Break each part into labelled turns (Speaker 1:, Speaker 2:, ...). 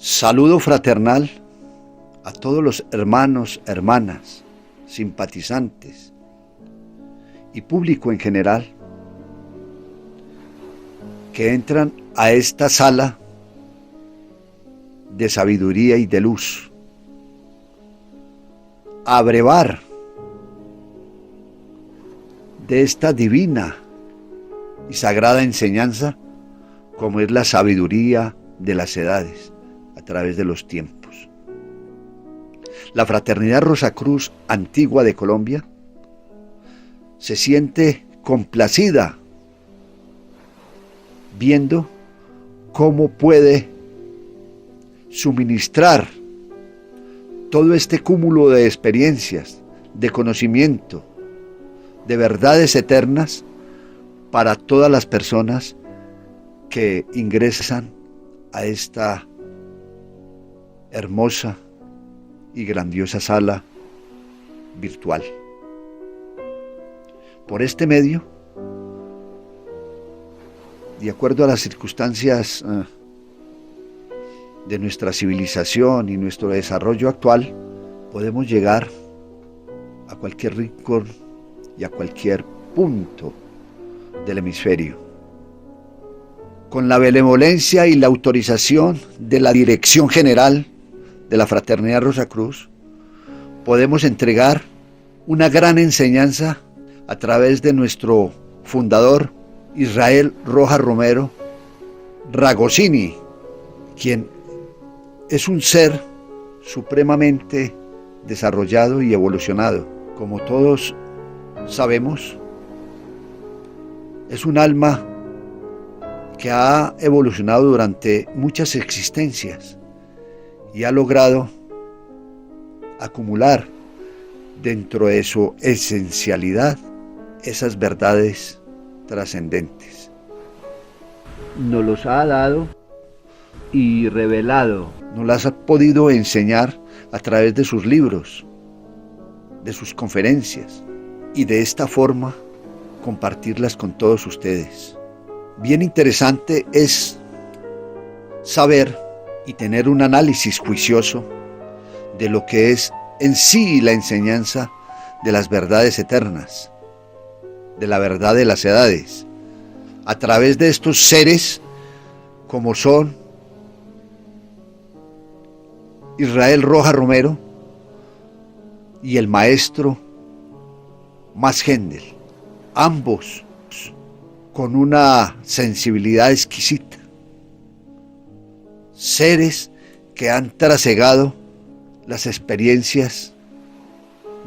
Speaker 1: Saludo fraternal a todos los hermanos, hermanas, simpatizantes y público en general que entran a esta sala de sabiduría y de luz, a brevar de esta divina y sagrada enseñanza como es la sabiduría de las edades a través de los tiempos. La Fraternidad Rosacruz Antigua de Colombia se siente complacida viendo cómo puede suministrar todo este cúmulo de experiencias, de conocimiento, de verdades eternas para todas las personas que ingresan a esta hermosa y grandiosa sala virtual. Por este medio, de acuerdo a las circunstancias de nuestra civilización y nuestro desarrollo actual, podemos llegar a cualquier rincón y a cualquier punto del hemisferio. Con la benevolencia y la autorización de la Dirección General de la Fraternidad Rosacruz, podemos entregar una gran enseñanza a través de nuestro fundador, Israel Rojas Romero Ragosini, quien es un ser supremamente desarrollado y evolucionado. Como todos sabemos, es un alma que ha evolucionado durante muchas existencias y ha logrado acumular dentro de su esencialidad esas verdades trascendentes. Nos los ha dado y revelado, nos las ha podido enseñar a través de sus libros, de sus conferencias, y de esta forma compartirlas con todos ustedes. Bien interesante es saber y tener un análisis juicioso de lo que es en sí la enseñanza de las verdades eternas, de la verdad de las edades, a través de estos seres como son Israel Rojas Romero y el maestro Max Hendel, ambos con una sensibilidad exquisita, seres que han trasegado las experiencias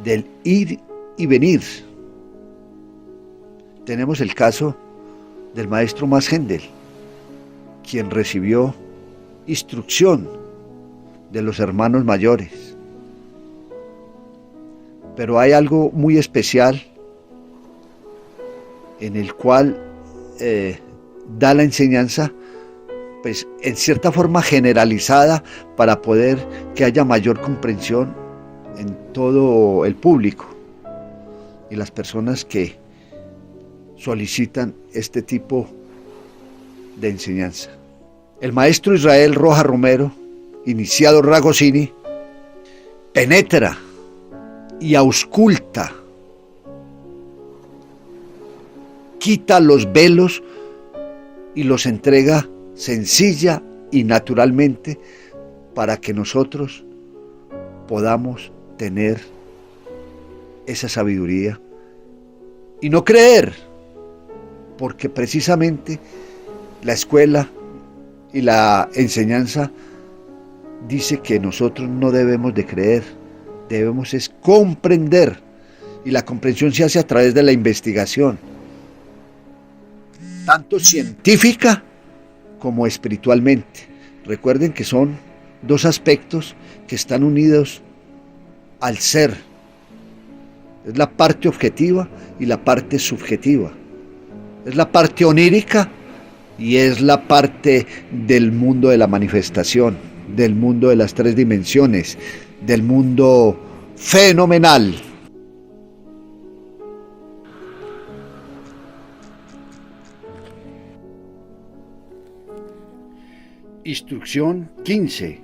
Speaker 1: del ir y venir. Tenemos el caso del maestro Max Hendel, quien recibió instrucción de los hermanos mayores. Pero hay algo muy especial en el cual da la enseñanza, pues en cierta forma generalizada, para poder que haya mayor comprensión en todo el público y las personas que solicitan este tipo de enseñanza. El maestro Israel Rojas Romero, iniciado Ragosini, penetra y ausculta, quita los velos y los entrega sencilla y naturalmente para que nosotros podamos tener esa sabiduría y no creer, porque precisamente la escuela y la enseñanza dice que nosotros no debemos de creer, debemos es comprender, y la comprensión se hace a través de la investigación, tanto científica como espiritualmente. Recuerden que son dos aspectos que están unidos al ser. Es la parte objetiva y la parte subjetiva. Es la parte onírica y es la parte del mundo de la manifestación, del mundo de las tres dimensiones, del mundo fenomenal. Instrucción 15.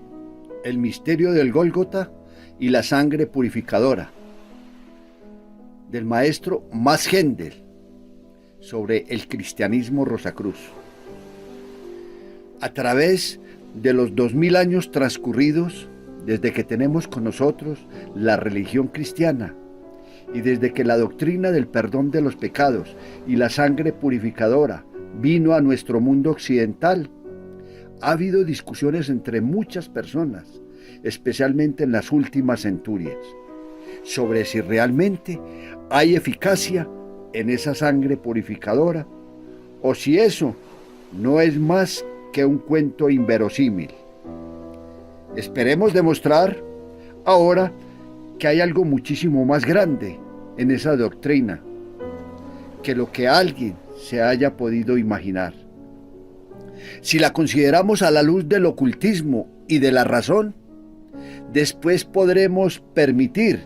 Speaker 1: el misterio del Gólgota y la sangre purificadora, del maestro Max Hendel, sobre el cristianismo Rosacruz. A través de los 2000 años transcurridos desde que tenemos con nosotros la religión cristiana y desde que la doctrina del perdón de los pecados y la sangre purificadora vino a nuestro mundo occidental, ha habido discusiones entre muchas personas, especialmente en las últimas centurias, sobre si realmente hay eficacia en esa sangre purificadora o si eso no es más que un cuento inverosímil. Esperemos demostrar ahora que hay algo muchísimo más grande en esa doctrina que lo que alguien se haya podido imaginar. Si la consideramos a la luz del ocultismo y de la razón, después podremos permitir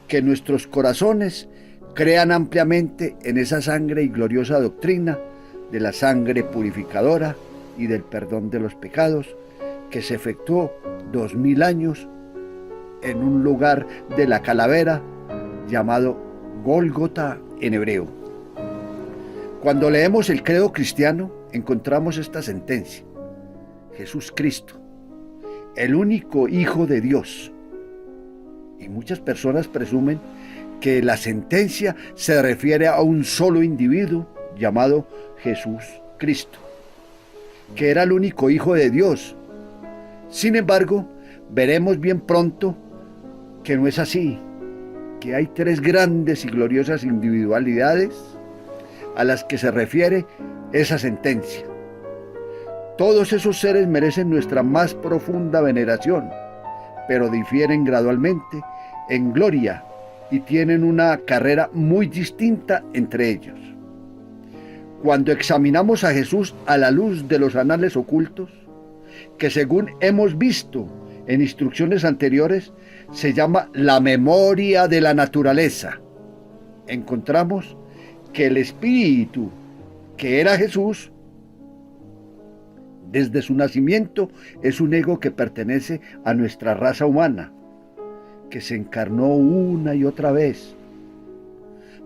Speaker 1: que nuestros corazones crean ampliamente en esa sangre y gloriosa doctrina de la sangre purificadora y del perdón de los pecados que se efectuó 2000 años en un lugar de la calavera llamado Gólgota en hebreo. Cuando leemos el credo cristiano encontramos esta sentencia: Jesús Cristo, el único Hijo de Dios. Y muchas personas presumen que la sentencia se refiere a un solo individuo llamado Jesús Cristo, que era el único Hijo de Dios. Sin embargo, veremos bien pronto que no es así, que hay tres grandes y gloriosas individualidades a las que se refiere esa sentencia. Todos esos seres merecen nuestra más profunda veneración, pero difieren gradualmente en gloria y tienen una carrera muy distinta entre ellos. Cuando examinamos a Jesús a la luz de los anales ocultos, que según hemos visto en instrucciones anteriores, se llama la memoria de la naturaleza, encontramos que el espíritu que era Jesús, desde su nacimiento, es un ego que pertenece a nuestra raza humana, que se encarnó una y otra vez.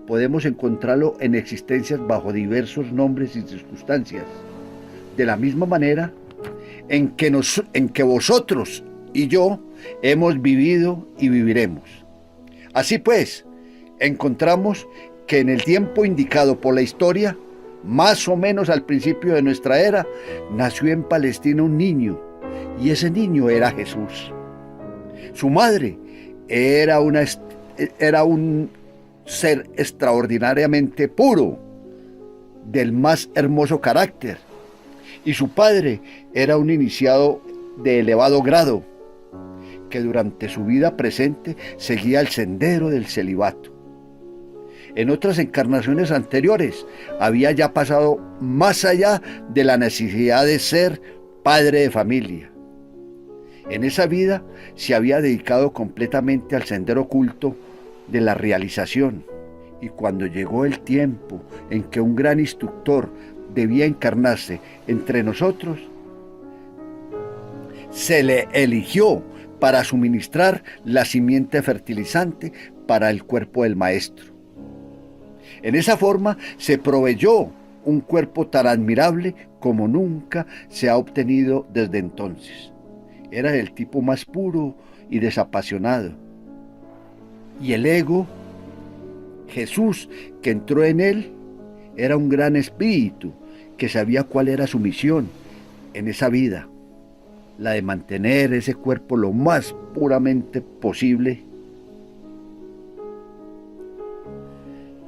Speaker 1: Podemos encontrarlo en existencias bajo diversos nombres y circunstancias, de la misma manera en que vosotros y yo hemos vivido y viviremos. Así pues, encontramos que en el tiempo indicado por la historia, más o menos al principio de nuestra era, nació en Palestina un niño, y ese niño era Jesús. Su madre era un ser extraordinariamente puro, del más hermoso carácter, y su padre era un iniciado de elevado grado, que durante su vida presente seguía el sendero del celibato. En otras encarnaciones anteriores había ya pasado más allá de la necesidad de ser padre de familia. En esa vida se había dedicado completamente al sendero oculto de la realización, y cuando llegó el tiempo en que un gran instructor debía encarnarse entre nosotros, se le eligió para suministrar la simiente fertilizante para el cuerpo del maestro. En esa forma se proveyó un cuerpo tan admirable como nunca se ha obtenido desde entonces. Era el tipo más puro y desapasionado. Y el ego, Jesús, que entró en él, era un gran espíritu que sabía cuál era su misión en esa vida, la de mantener ese cuerpo lo más puramente posible,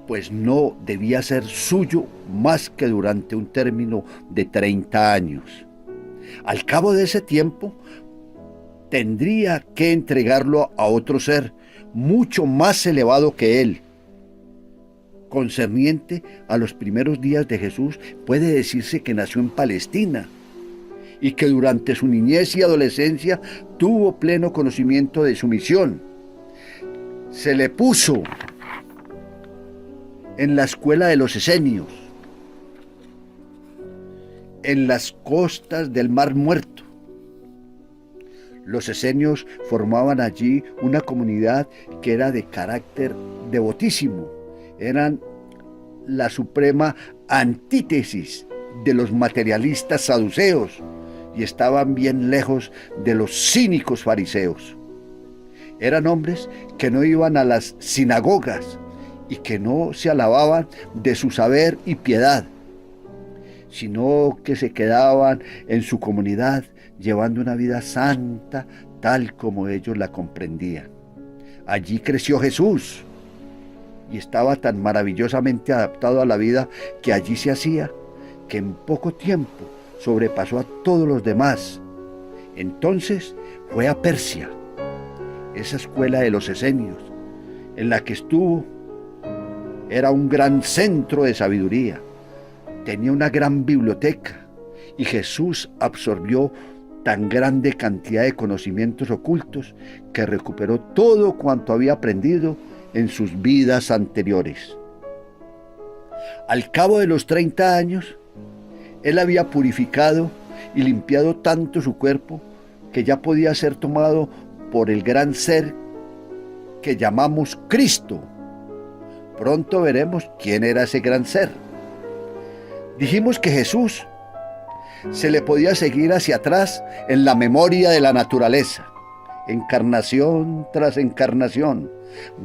Speaker 1: pues no debía ser suyo más que durante un término de 30 años. Al cabo de ese tiempo, tendría que entregarlo a otro ser mucho más elevado que él. Concerniente a los primeros días de Jesús, puede decirse que nació en Palestina y que durante su niñez y adolescencia tuvo pleno conocimiento de su misión. Se le puso en la escuela de los esenios, en las costas del Mar Muerto. Los esenios formaban allí una comunidad que era de carácter devotísimo. Eran la suprema antítesis de los materialistas saduceos y estaban bien lejos de los cínicos fariseos. Eran hombres que no iban a las sinagogas y que no se alababan de su saber y piedad, sino que se quedaban en su comunidad llevando una vida santa tal como ellos la comprendían. Allí creció Jesús y estaba tan maravillosamente adaptado a la vida que allí se hacía, que en poco tiempo sobrepasó a todos los demás. Entonces fue a Persia, esa escuela de los esenios, en la que estuvo. Era un gran centro de sabiduría, tenía una gran biblioteca, y Jesús absorbió tan grande cantidad de conocimientos ocultos que recuperó todo cuanto había aprendido en sus vidas anteriores. Al cabo de los 30 años, él había purificado y limpiado tanto su cuerpo que ya podía ser tomado por el gran ser que llamamos Cristo. Pronto veremos quién era ese gran ser. Dijimos que Jesús se le podía seguir hacia atrás en la memoria de la naturaleza, encarnación tras encarnación,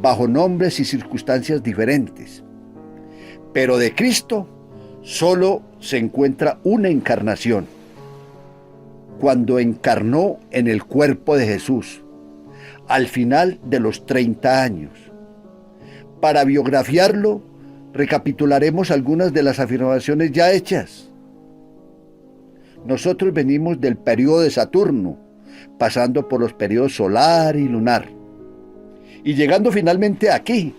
Speaker 1: bajo nombres y circunstancias diferentes. Pero de Cristo solo se encuentra una encarnación, cuando encarnó en el cuerpo de Jesús, al final de los 30 años. Para biografiarlo, recapitularemos algunas de las afirmaciones ya hechas. Nosotros venimos del periodo de Saturno, pasando por los periodos solar y lunar, y llegando finalmente aquí.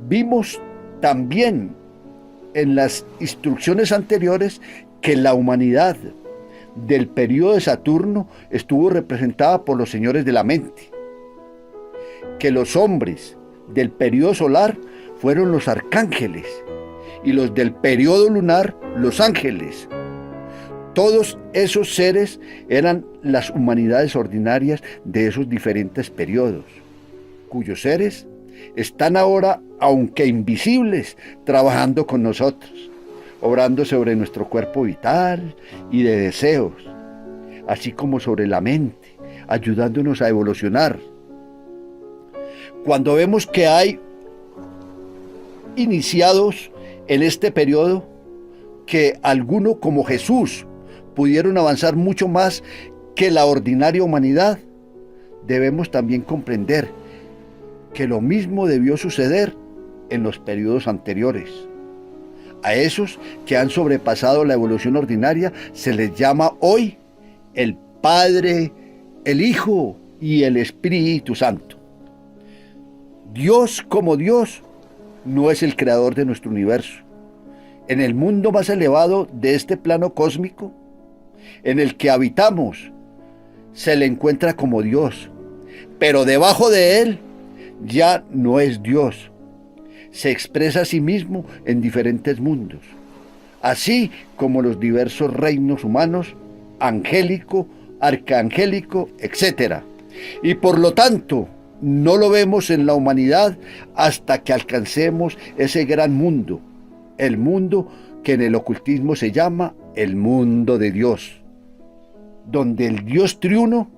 Speaker 1: Vimos también en las instrucciones anteriores que la humanidad del periodo de Saturno estuvo representada por los señores de la mente, que los hombres del periodo solar fueron los arcángeles y los del periodo lunar los ángeles. Todos esos seres eran las humanidades ordinarias de esos diferentes periodos, cuyos seres están ahora, aunque invisibles, trabajando con nosotros, obrando sobre nuestro cuerpo vital y de deseos, así como sobre la mente, ayudándonos a evolucionar. Cuando vemos que hay iniciados en este periodo que algunos como Jesús pudieron avanzar mucho más que la ordinaria humanidad, debemos también comprender que lo mismo debió suceder en los periodos anteriores. A esos que han sobrepasado la evolución ordinaria se les llama hoy el Padre, el Hijo y el Espíritu Santo. Dios como Dios no es el creador de nuestro universo. En el mundo más elevado de este plano cósmico, en el que habitamos, se le encuentra como Dios, pero debajo de él ya no es Dios. Se expresa a sí mismo en diferentes mundos, así como los diversos reinos humanos, angélico, arcangélico, etc. Y por lo tanto, no lo vemos en la humanidad hasta que alcancemos ese gran mundo, el mundo que en el ocultismo se llama el mundo de Dios, donde el Dios triuno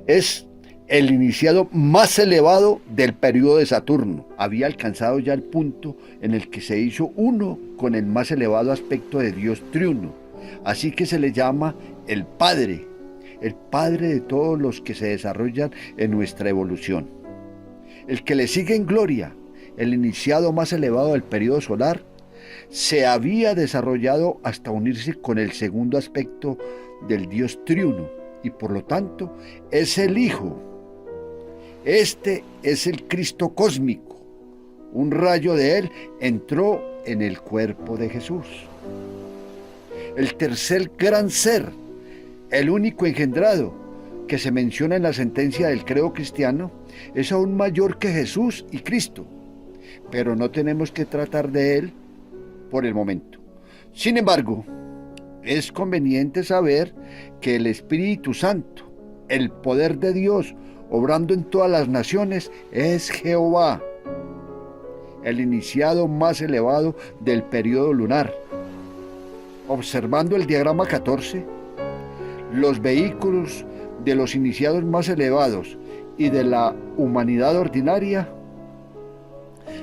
Speaker 1: es el iniciado más elevado del periodo de Saturno. Había alcanzado ya el punto en el que se hizo uno con el más elevado aspecto de Dios triuno, así que se le llama el Padre de todos los que se desarrollan en nuestra evolución. El que le sigue en gloria, el iniciado más elevado del periodo solar, se había desarrollado hasta unirse con el segundo aspecto del Dios triuno y por lo tanto es el Hijo. Este es el Cristo cósmico. Un rayo de él entró en el cuerpo de Jesús. El tercer gran ser, el único engendrado que se menciona en la sentencia del credo cristiano, es aún mayor que Jesús y Cristo, pero no tenemos que tratar de él por el momento. Sin embargo, Es conveniente saber que el Espíritu Santo, el poder de Dios, obrando en todas las naciones, es Jehová, el iniciado más elevado del periodo lunar. Observando el diagrama 14, los vehículos de los iniciados más elevados y de la humanidad ordinaria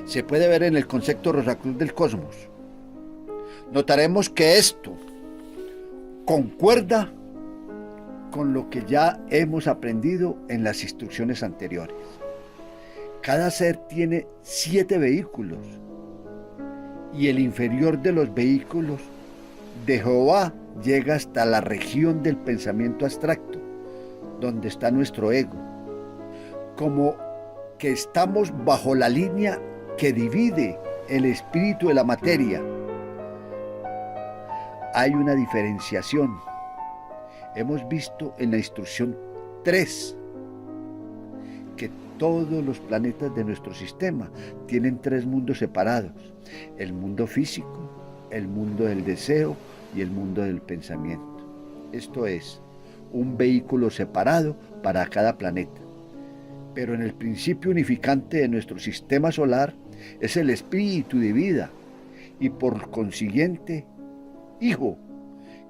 Speaker 1: se puede ver en el concepto Rosacruz del cosmos. Notaremos que esto concuerda con lo que ya hemos aprendido en las instrucciones anteriores. Cada ser tiene 7 vehículos y el inferior de los vehículos de Jehová llega hasta la región del pensamiento abstracto, donde está nuestro ego. Como que estamos bajo la línea que divide el espíritu de la materia. Hay una diferenciación. Hemos visto en la instrucción 3 que todos los planetas de nuestro sistema tienen 3 mundos separados: el mundo físico, el mundo del deseo y el mundo del pensamiento. Esto es, un vehículo separado para cada planeta. Pero en el principio unificante de nuestro sistema solar es el espíritu de vida y por consiguiente Hijo,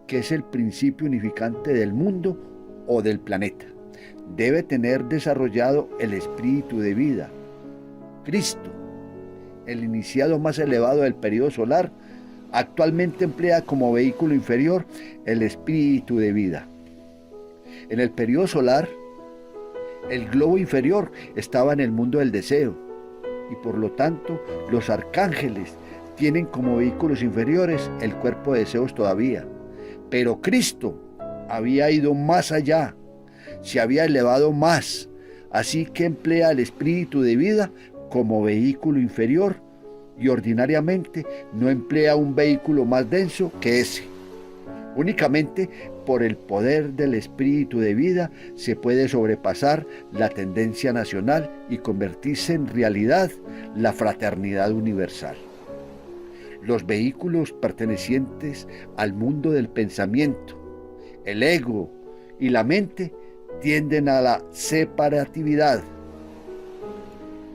Speaker 1: que es el principio unificante del mundo o del planeta. Debe tener desarrollado el espíritu de vida. Cristo, el iniciado más elevado del periodo solar, actualmente emplea como vehículo inferior el espíritu de vida. En el periodo solar, el globo inferior estaba en el mundo del deseo y por lo tanto los arcángeles tienen como vehículos inferiores el cuerpo de deseos todavía. Pero Cristo había ido más allá, se había elevado más, así que emplea el espíritu de vida como vehículo inferior y ordinariamente no emplea un vehículo más denso que ese. Únicamente por el poder del espíritu de vida se puede sobrepasar la tendencia nacional y convertirse en realidad la fraternidad universal. Los vehículos pertenecientes al mundo del pensamiento, el ego y la mente tienden a la separatividad,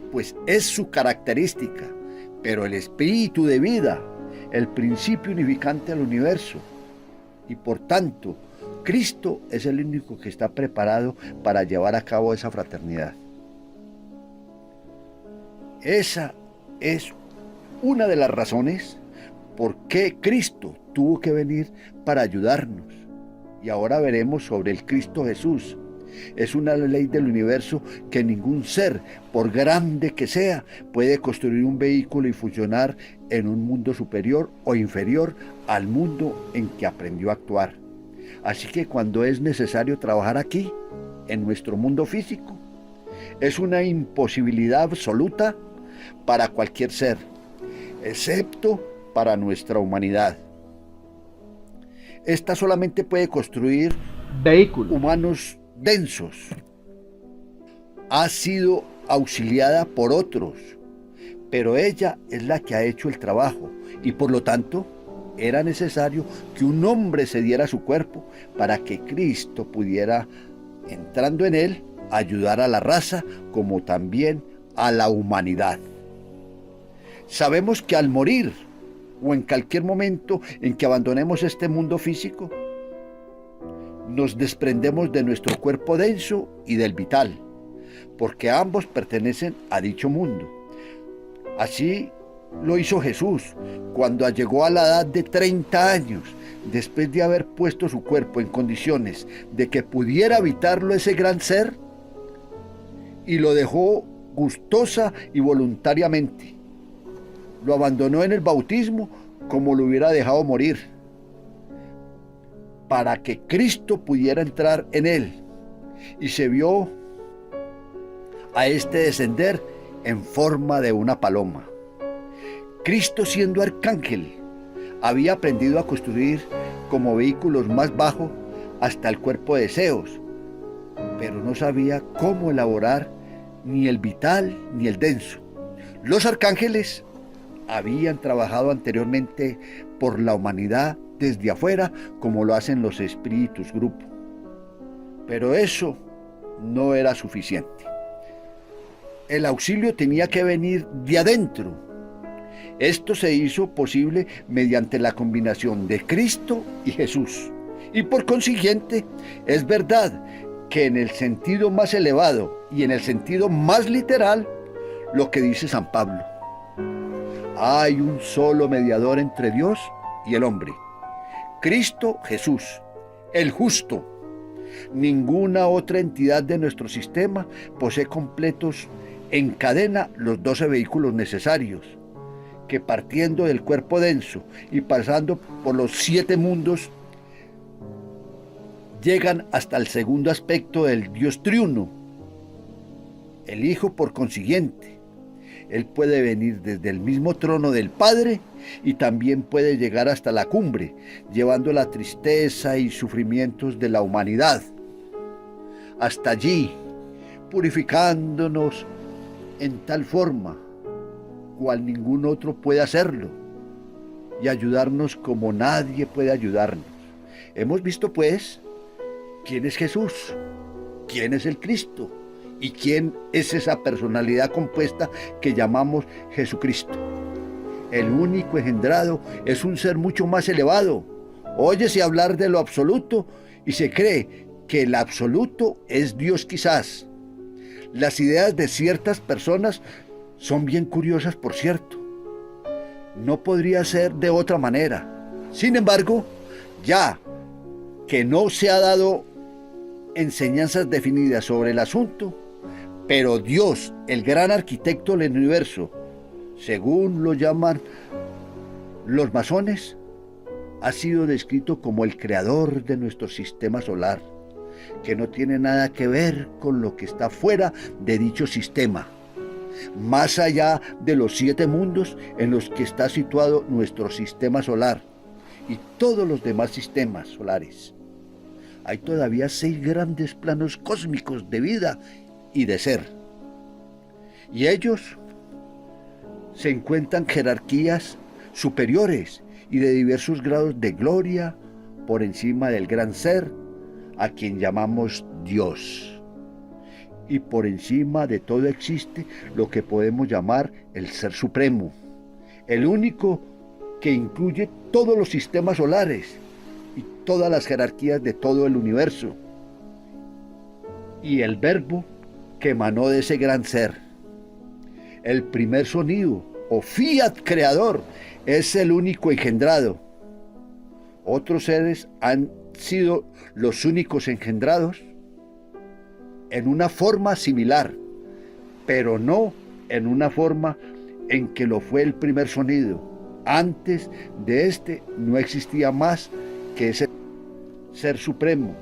Speaker 1: pues es su característica, pero el espíritu de vida, el principio unificante del universo, y por tanto, Cristo es el único que está preparado para llevar a cabo esa fraternidad. Esa es una de las razones por qué Cristo tuvo que venir para ayudarnos. Y ahora veremos sobre el Cristo Jesús. Es una ley del universo que ningún ser, por grande que sea, puede construir un vehículo y funcionar en un mundo superior o inferior al mundo en que aprendió a actuar. Así que cuando es necesario trabajar aquí, en nuestro mundo físico, es una imposibilidad absoluta para cualquier ser, excepto para nuestra humanidad. Esta solamente puede construir vehículos humanos densos. Ha sido auxiliada por otros, pero ella es la que ha hecho el trabajo y por lo tanto era necesario que un hombre se diera su cuerpo para que Cristo pudiera, entrando en él, ayudar a la raza como también a la humanidad. Sabemos que al morir o en cualquier momento en que abandonemos este mundo físico, nos desprendemos de nuestro cuerpo denso y del vital, porque ambos pertenecen a dicho mundo. Así lo hizo Jesús cuando llegó a la edad de 30 años, después de haber puesto su cuerpo en condiciones de que pudiera habitarlo ese gran ser, y lo dejó gustosa y voluntariamente. Lo abandonó en el bautismo como lo hubiera dejado morir, para que Cristo pudiera entrar en él, y se vio a este descender en forma de una paloma. Cristo, siendo arcángel, había aprendido a construir como vehículos más bajos hasta el cuerpo de deseos, pero no sabía cómo elaborar ni el vital ni el denso. Los arcángeles habían trabajado anteriormente por la humanidad desde afuera como lo hacen los espíritus grupo. Pero eso no era suficiente. El auxilio tenía que venir de adentro. Esto se hizo posible mediante la combinación de Cristo y Jesús. Y por consiguiente, es verdad que en el sentido más elevado y en el sentido más literal, lo que dice San Pablo: hay un solo mediador entre Dios y el hombre, Cristo Jesús, el justo. Ninguna otra entidad de nuestro sistema posee completos en cadena los 12 vehículos necesarios, que partiendo del cuerpo denso y pasando por los 7 mundos, llegan hasta el segundo aspecto del Dios triuno, el Hijo. Por consiguiente, Él puede venir desde el mismo trono del Padre y también puede llegar hasta la cumbre, llevando la tristeza y sufrimientos de la humanidad hasta allí, purificándonos en tal forma cual ningún otro puede hacerlo, y ayudarnos como nadie puede ayudarnos. Hemos visto pues quién es Jesús, quién es el Cristo y quién es esa personalidad compuesta que llamamos Jesucristo. El único engendrado es un ser mucho más elevado. Óyese hablar de lo absoluto y se cree que el absoluto es Dios quizás. Las ideas de ciertas personas son bien curiosas, por cierto. No podría ser de otra manera. Sin embargo, ya que no se ha dado enseñanzas definidas sobre el asunto, pero Dios, el gran arquitecto del universo, según lo llaman los masones, ha sido descrito como el creador de nuestro sistema solar, que no tiene nada que ver con lo que está fuera de dicho sistema, más allá de los 7 mundos en los que está situado nuestro sistema solar y todos los demás sistemas solares. Hay todavía 6 grandes planos cósmicos de vida y de ser, y ellos se encuentran jerarquías superiores y de diversos grados de gloria por encima del gran ser, a quien llamamos Dios. Y por encima de todo existe lo que podemos llamar el Ser Supremo, el único que incluye todos los sistemas solares y todas las jerarquías de todo el universo, y el verbo que emanó de ese gran ser. El primer sonido o fiat creador es el único engendrado. Otros seres han sido los únicos engendrados en una forma similar, pero no en una forma en que lo fue el primer sonido. Antes de este no existía más que ese ser supremo,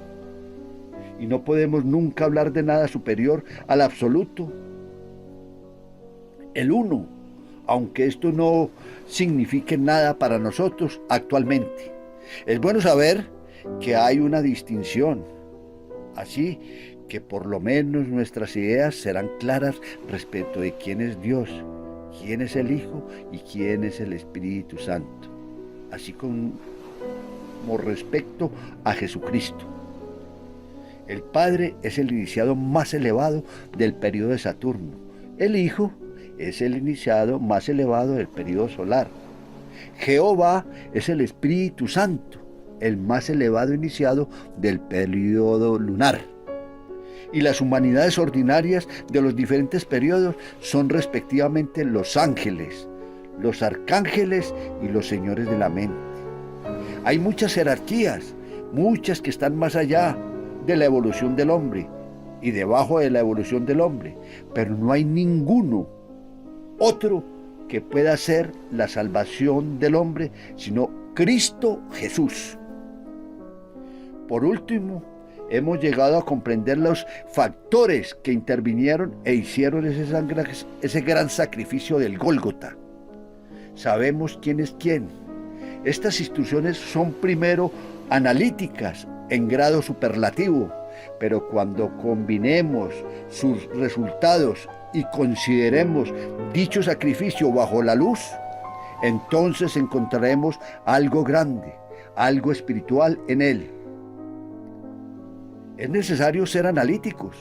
Speaker 1: y no podemos nunca hablar de nada superior al absoluto, el uno, aunque esto no signifique nada para nosotros actualmente. Es bueno saber que hay una distinción, así que por lo menos nuestras ideas serán claras respecto de quién es Dios, quién es el Hijo y quién es el Espíritu Santo, así como respecto a Jesucristo. El Padre es el iniciado más elevado del período de Saturno. El Hijo es el iniciado más elevado del período solar. Jehová es el Espíritu Santo, el más elevado iniciado del período lunar. Y las humanidades ordinarias de los diferentes periodos son respectivamente los ángeles, los arcángeles y los señores de la mente. Hay muchas jerarquías, muchas que están más allá de la evolución del hombre y debajo de la evolución del hombre, pero no hay ninguno otro que pueda ser la salvación del hombre, sino Cristo Jesús. Por último, hemos llegado a comprender los factores que intervinieron e hicieron ese gran sacrificio del Gólgota. Sabemos quién es quién. Estas instrucciones son primero analíticas en grado superlativo, pero cuando combinemos sus resultados y consideremos dicho sacrificio bajo la luz, entonces encontraremos algo grande, algo espiritual en él. Es necesario ser analíticos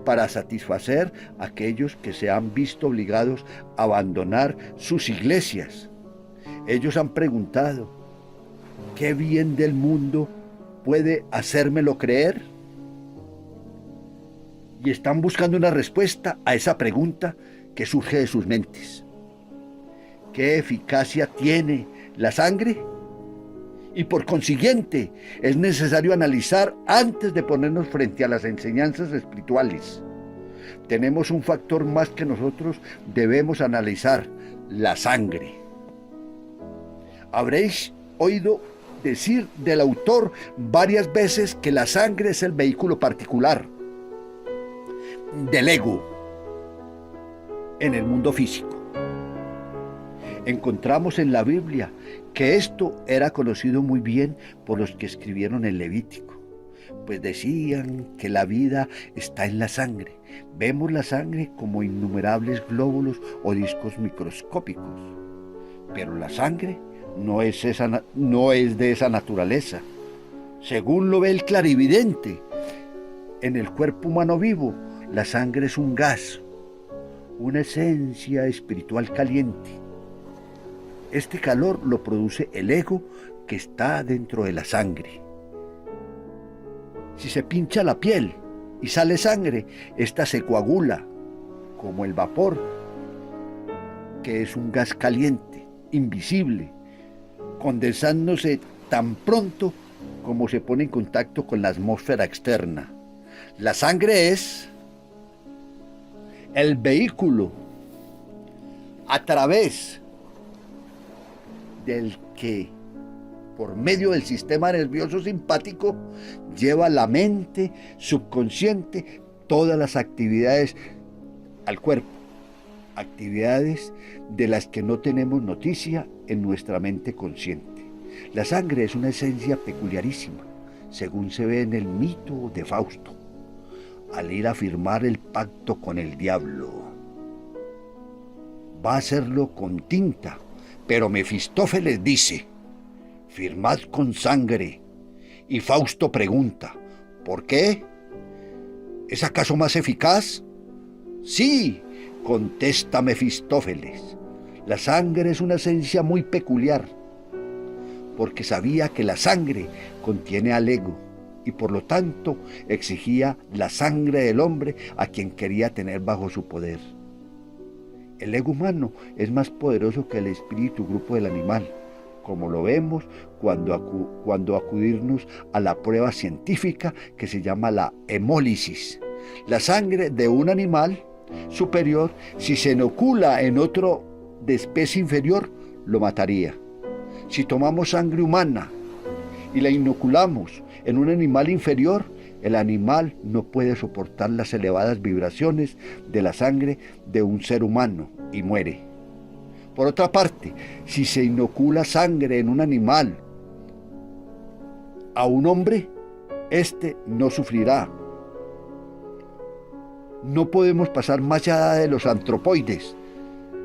Speaker 1: para satisfacer a aquellos que se han visto obligados a abandonar sus iglesias. Ellos han preguntado, ¿qué bien del mundo puede hacérmelo creer? Y están buscando una respuesta a esa pregunta que surge de sus mentes. ¿Qué eficacia tiene la sangre? Y por consiguiente, es necesario analizar antes de ponernos frente a las enseñanzas espirituales. Tenemos un factor más que nosotros debemos analizar: la sangre. Habréis oído decir del autor varias veces que la sangre es el vehículo particular del ego en el mundo físico. Encontramos en la Biblia que esto era conocido muy bien por los que escribieron el Levítico, pues decían que la vida está en la sangre. Vemos la sangre como innumerables glóbulos o discos microscópicos, pero la sangre no es de esa naturaleza. Según lo ve el clarividente, en el cuerpo humano vivo, la sangre es un gas, una esencia espiritual caliente. Este calor lo produce el ego que está dentro de la sangre. Si se pincha la piel y sale sangre, esta se coagula como el vapor, que es un gas caliente, invisible, condensándose tan pronto como se pone en contacto con la atmósfera externa. La sangre es el vehículo a través del que, por medio del sistema nervioso simpático, lleva la mente subconsciente todas las actividades al cuerpo, actividades de las que no tenemos noticia en nuestra mente consciente. La sangre es una esencia peculiarísima, según se ve en el mito de Fausto, al ir a firmar el pacto con el diablo. Va a hacerlo con tinta, pero Mefistófeles dice: firmad con sangre. Y Fausto pregunta: ¿por qué? ¿Es acaso más eficaz? Sí, contesta Mefistófeles. La sangre es una esencia muy peculiar, porque sabía que la sangre contiene al ego y por lo tanto exigía la sangre del hombre a quien quería tener bajo su poder. El ego humano es más poderoso que el espíritu grupo del animal, como lo vemos cuando acudirnos a la prueba científica que se llama la hemólisis. La sangre de un animal superior, si se inocula en otro de especie inferior, lo mataría. Si tomamos sangre humana y la inoculamos en un animal inferior, el animal no puede soportar las elevadas vibraciones de la sangre de un ser humano y muere. Por otra parte, si se inocula sangre en un animal a un hombre, éste no sufrirá. No podemos pasar más allá de los antropoides.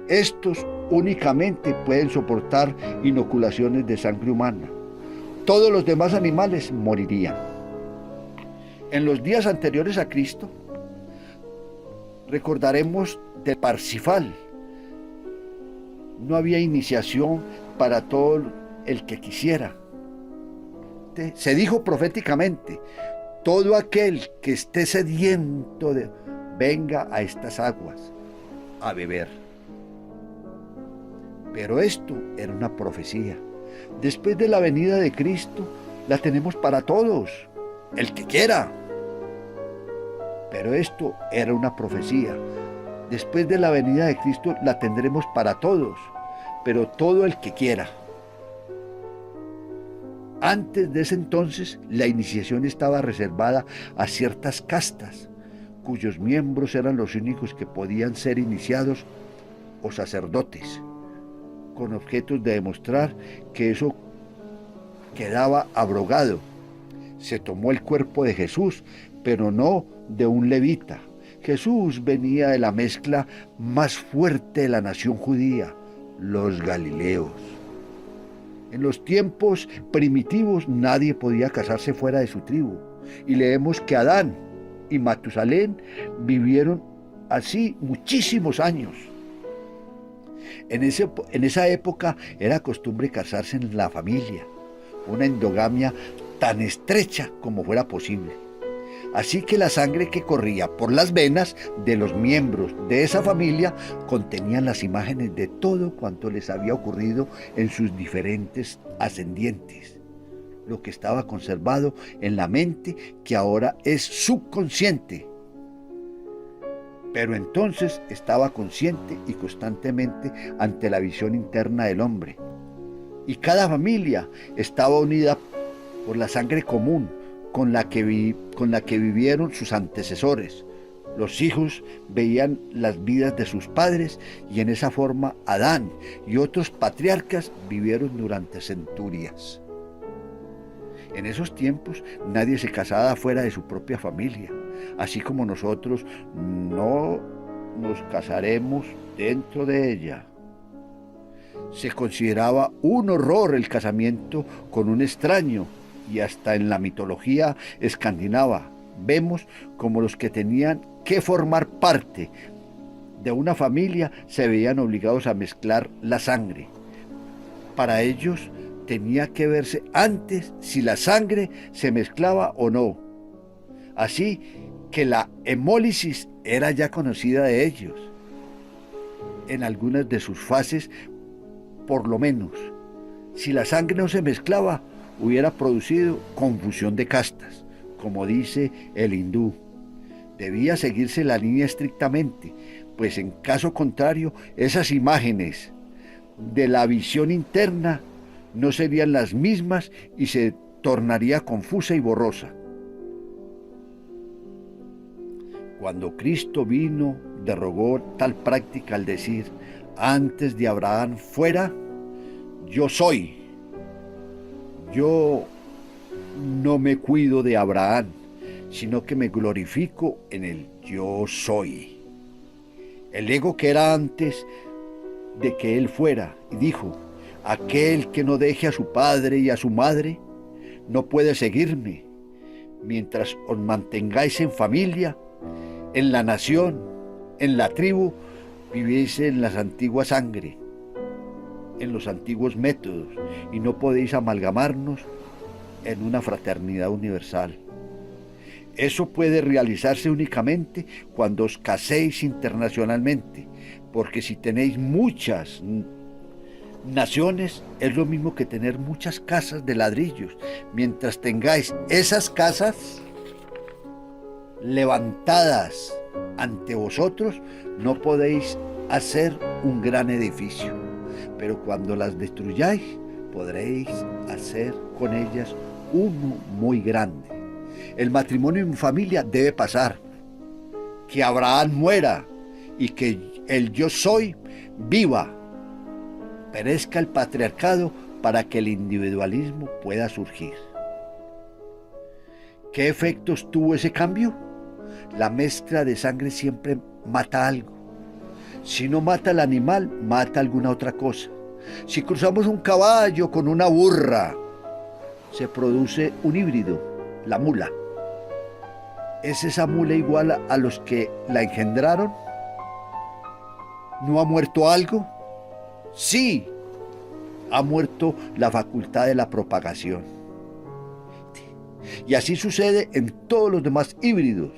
Speaker 1: Estos únicamente pueden soportar inoculaciones de sangre humana. Todos los demás animales morirían. En los días anteriores a Cristo, recordaremos de Parsifal. No había iniciación para todo el que quisiera. Se dijo proféticamente: todo aquel que esté sediento, venga a estas aguas a beber. Pero esto era una profecía. Después de la venida de Cristo, la tenemos para todos, el que quiera. Pero esto era una profecía. Después de la venida de Cristo la tendremos para todos, pero todo el que quiera. Antes de ese entonces, la iniciación estaba reservada a ciertas castas, cuyos miembros eran los únicos que podían ser iniciados, o sacerdotes, con objetos de demostrar que eso quedaba abrogado. Se tomó el cuerpo de Jesús, pero no de un levita. Jesús venía de la mezcla más fuerte de la nación judía, los galileos. En los tiempos primitivos nadie podía casarse fuera de su tribu. Y leemos que Adán y Matusalén vivieron así muchísimos años. En esa época era costumbre casarse en la familia, una endogamia tan estrecha como fuera posible. Así que la sangre que corría por las venas de los miembros de esa familia contenían las imágenes de todo cuanto les había ocurrido en sus diferentes ascendientes, lo que estaba conservado en la mente que ahora es subconsciente, pero entonces estaba consciente y constantemente ante la visión interna del hombre. Y cada familia estaba unida por la sangre común con la que vivieron sus antecesores. Los hijos veían las vidas de sus padres y en esa forma Adán y otros patriarcas vivieron durante centurias. En esos tiempos nadie se casaba fuera de su propia familia, así como nosotros no nos casaremos dentro de ella. Se consideraba un horror el casamiento con un extraño, y hasta en la mitología escandinava vemos como los que tenían que formar parte de una familia se veían obligados a mezclar la sangre. Para ellos tenía que verse antes si la sangre se mezclaba o no. Así que la hemólisis era ya conocida de ellos, en algunas de sus fases por lo menos. Si la sangre no se mezclaba, hubiera producido confusión de castas, como dice el hindú. Debía seguirse la línea estrictamente, pues en caso contrario, esas imágenes de la visión interna no serían las mismas y se tornaría confusa y borrosa. Cuando Cristo vino, derogó tal práctica al decir: antes de Abraham fuera, yo soy. Yo no me cuido de Abraham, sino que me glorifico en el yo soy. El ego que era antes de que él fuera, y dijo: aquel que no deje a su padre y a su madre no puede seguirme. Mientras os mantengáis en familia, en la nación, en la tribu, vivís en las antiguas sangre, en los antiguos métodos, y no podéis amalgamarnos en una fraternidad universal. Eso puede realizarse únicamente cuando os caséis internacionalmente, porque si tenéis muchas naciones, es lo mismo que tener muchas casas de ladrillos. Mientras tengáis esas casas levantadas ante vosotros, no podéis hacer un gran edificio. Pero cuando las destruyáis, podréis hacer con ellas uno muy grande. El matrimonio en familia debe pasar, que Abraham muera y que el yo soy viva. Perezca el patriarcado para que el individualismo pueda surgir. ¿Qué efectos tuvo ese cambio? La mezcla de sangre siempre mata algo. Si no mata al animal, mata alguna otra cosa. Si cruzamos un caballo con una burra, se produce un híbrido, la mula. ¿Es esa mula igual a los que la engendraron? ¿No ha muerto algo? Sí, ha muerto la facultad de la propagación. Y así sucede en todos los demás híbridos.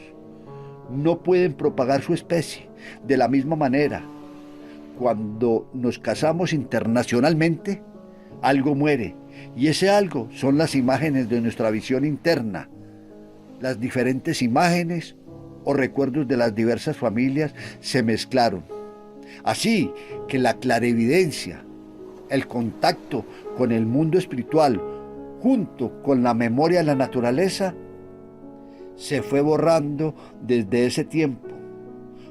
Speaker 1: No pueden propagar su especie. De la misma manera, cuando nos casamos internacionalmente, algo muere, y ese algo son las imágenes de nuestra visión interna. Las diferentes imágenes o recuerdos de las diversas familias se mezclaron. Así que la clarividencia, el contacto con el mundo espiritual, junto con la memoria de la naturaleza, se fue borrando desde ese tiempo.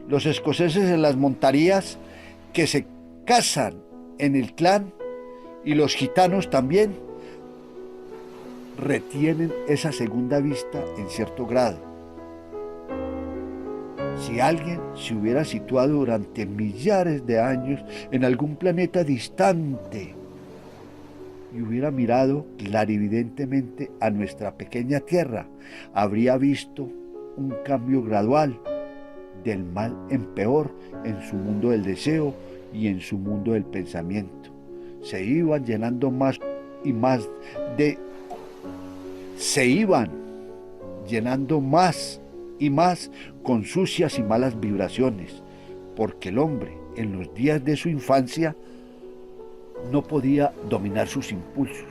Speaker 1: Los escoceses en las montarías que se casan en el clan, y los gitanos también, retienen esa segunda vista en cierto grado. Si alguien se hubiera situado durante millares de años en algún planeta distante, y hubiera mirado clarividentemente a nuestra pequeña tierra, habría visto un cambio gradual del mal en peor en su mundo del deseo y en su mundo del pensamiento. Se iban llenando más y más se iban llenando más y más con sucias y malas vibraciones, porque el hombre en los días de su infancia no podía dominar sus impulsos.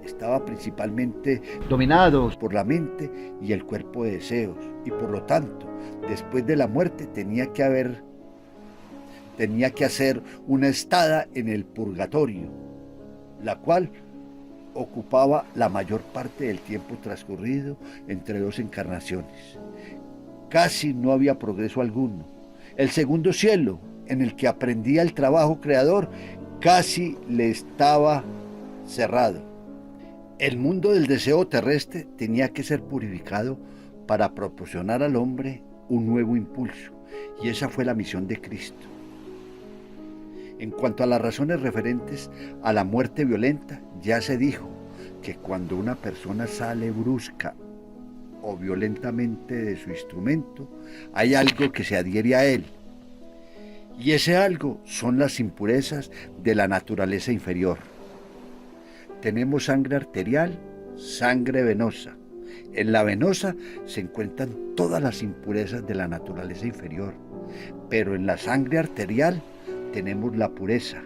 Speaker 1: Estaba principalmente dominado por la mente y el cuerpo de deseos, y por lo tanto, después de la muerte tenía que hacer una estada en el purgatorio, la cual ocupaba la mayor parte del tiempo transcurrido entre dos encarnaciones. Casi no había progreso alguno. El segundo cielo, en el que aprendía el trabajo creador, casi le estaba cerrado. El mundo del deseo terrestre tenía que ser purificado para proporcionar al hombre un nuevo impulso, y esa fue la misión de Cristo. En cuanto a las razones referentes a la muerte violenta, ya se dijo que cuando una persona sale brusca o violentamente de su instrumento, hay algo que se adhiere a él, y ese algo son las impurezas de la naturaleza inferior. Tenemos sangre arterial, sangre venosa. En la venosa se encuentran todas las impurezas de la naturaleza inferior, pero en la sangre arterial tenemos la pureza.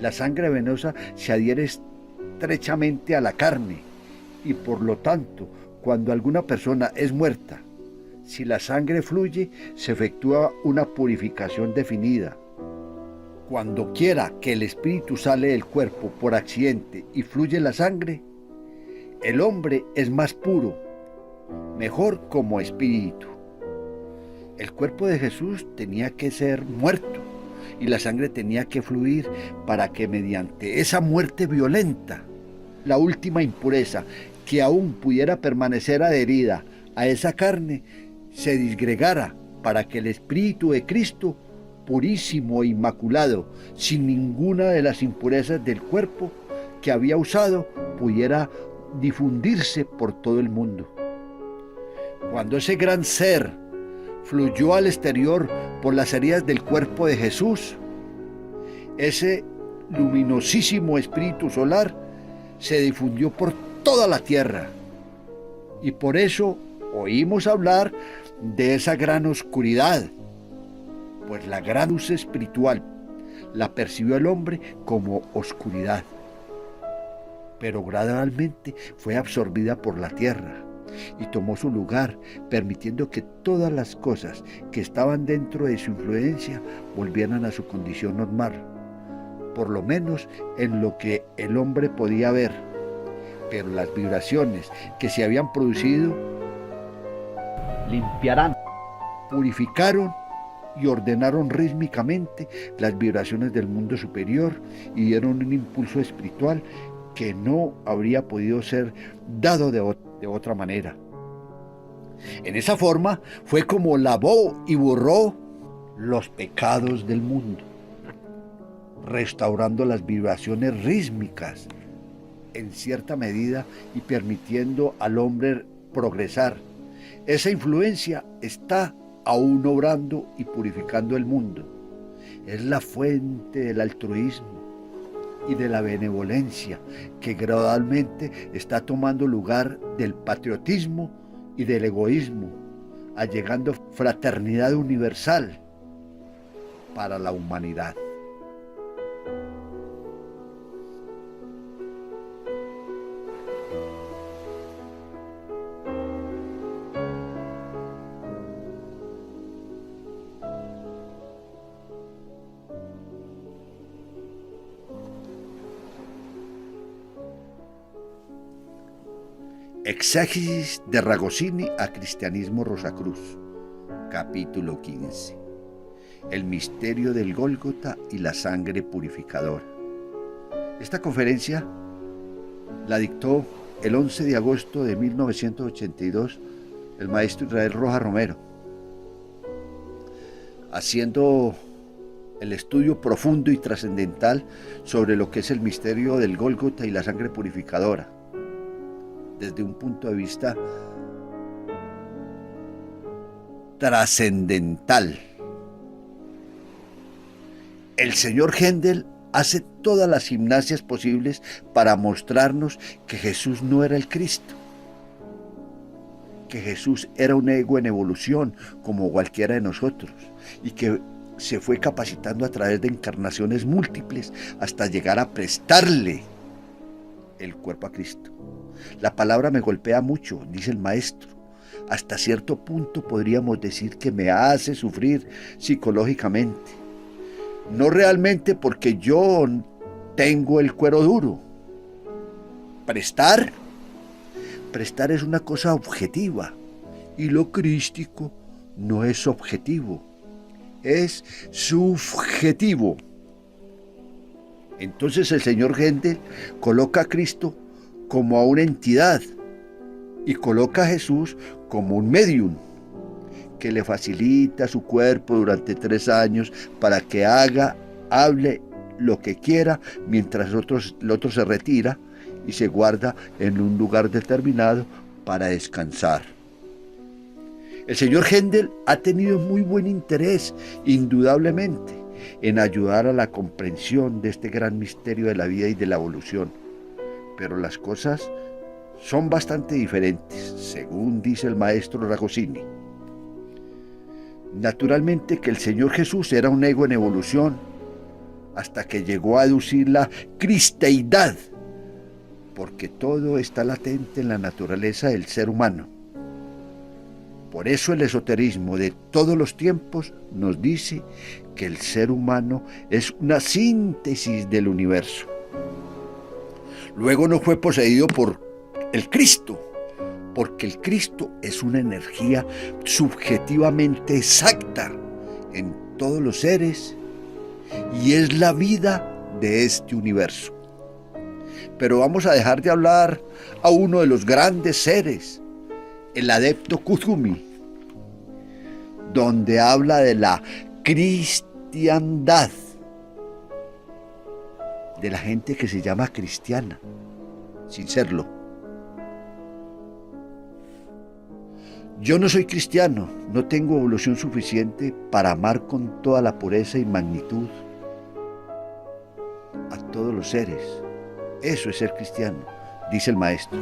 Speaker 1: La sangre venosa se adhiere estrechamente a la carne y por lo tanto, cuando alguna persona es muerta, si la sangre fluye, se efectúa una purificación definida. Cuando quiera que el espíritu sale del cuerpo por accidente y fluye la sangre, el hombre es más puro, mejor como espíritu. El cuerpo de Jesús tenía que ser muerto y la sangre tenía que fluir para que mediante esa muerte violenta, la última impureza que aún pudiera permanecer adherida a esa carne, se disgregara para que el Espíritu de Cristo, purísimo e inmaculado, sin ninguna de las impurezas del cuerpo que había usado, pudiera difundirse por todo el mundo. Cuando ese gran ser fluyó al exterior por las heridas del cuerpo de Jesús, ese luminosísimo espíritu solar se difundió por toda la tierra, y por eso oímos hablar de esa gran oscuridad, pues la gran luz espiritual la percibió el hombre como oscuridad, pero gradualmente fue absorbida por la tierra y tomó su lugar, permitiendo que todas las cosas que estaban dentro de su influencia volvieran a su condición normal, por lo menos en lo que el hombre podía ver. Pero las vibraciones que se habían producido limpiarán, purificaron y ordenaron rítmicamente las vibraciones del mundo superior y dieron un impulso espiritual que no habría podido ser dado de otra manera. En esa forma fue como lavó y borró los pecados del mundo, restaurando las vibraciones rítmicas en cierta medida y permitiendo al hombre progresar. Esa influencia está aún obrando y purificando el mundo. Es la fuente del altruismo y de la benevolencia que gradualmente está tomando lugar del patriotismo y del egoísmo, allegando fraternidad universal para la humanidad. Exégesis de Ragosini a Cristianismo Rosacruz, capítulo 15. El misterio del Gólgota y la sangre purificadora. Esta conferencia la dictó el 11 de agosto de 1982 el maestro Israel Rojas Romero, haciendo el estudio profundo y trascendental sobre lo que es el misterio del Gólgota y la sangre purificadora, desde un punto de vista trascendental. El señor Händel hace todas las gimnasias posibles para mostrarnos que Jesús no era el Cristo, que Jesús era un ego en evolución como cualquiera de nosotros y que se fue capacitando a través de encarnaciones múltiples hasta llegar a prestarle el cuerpo a Cristo. La palabra me golpea mucho, dice el maestro. Hasta cierto punto podríamos decir que me hace sufrir psicológicamente. No realmente porque yo tengo el cuero duro. Prestar es una cosa objetiva y lo crístico no es objetivo, es subjetivo. Entonces el señor Händel coloca a Cristo como a una entidad y coloca a Jesús como un medium que le facilita su cuerpo durante 3 años para que hable lo que quiera mientras el otro se retira y se guarda en un lugar determinado para descansar. El señor Händel ha tenido muy buen interés, indudablemente, en ayudar a la comprensión de este gran misterio de la vida y de la evolución. Pero las cosas son bastante diferentes, según dice el maestro Ragosini. Naturalmente que el Señor Jesús era un ego en evolución, hasta que llegó a aducir la cristeidad, porque todo está latente en la naturaleza del ser humano. Por eso el esoterismo de todos los tiempos nos dice que el ser humano es una síntesis del universo. Luego no fue poseído por el Cristo, porque el Cristo es una energía subjetivamente exacta en todos los seres y es la vida de este universo. Pero vamos a dejar de hablar a uno de los grandes seres, el adepto Kuthumi, donde habla de la cristiandad, de la gente que se llama cristiana, sin serlo. Yo no soy cristiano, no tengo evolución suficiente para amar con toda la pureza y magnitud a todos los seres. Eso es ser cristiano, dice el maestro.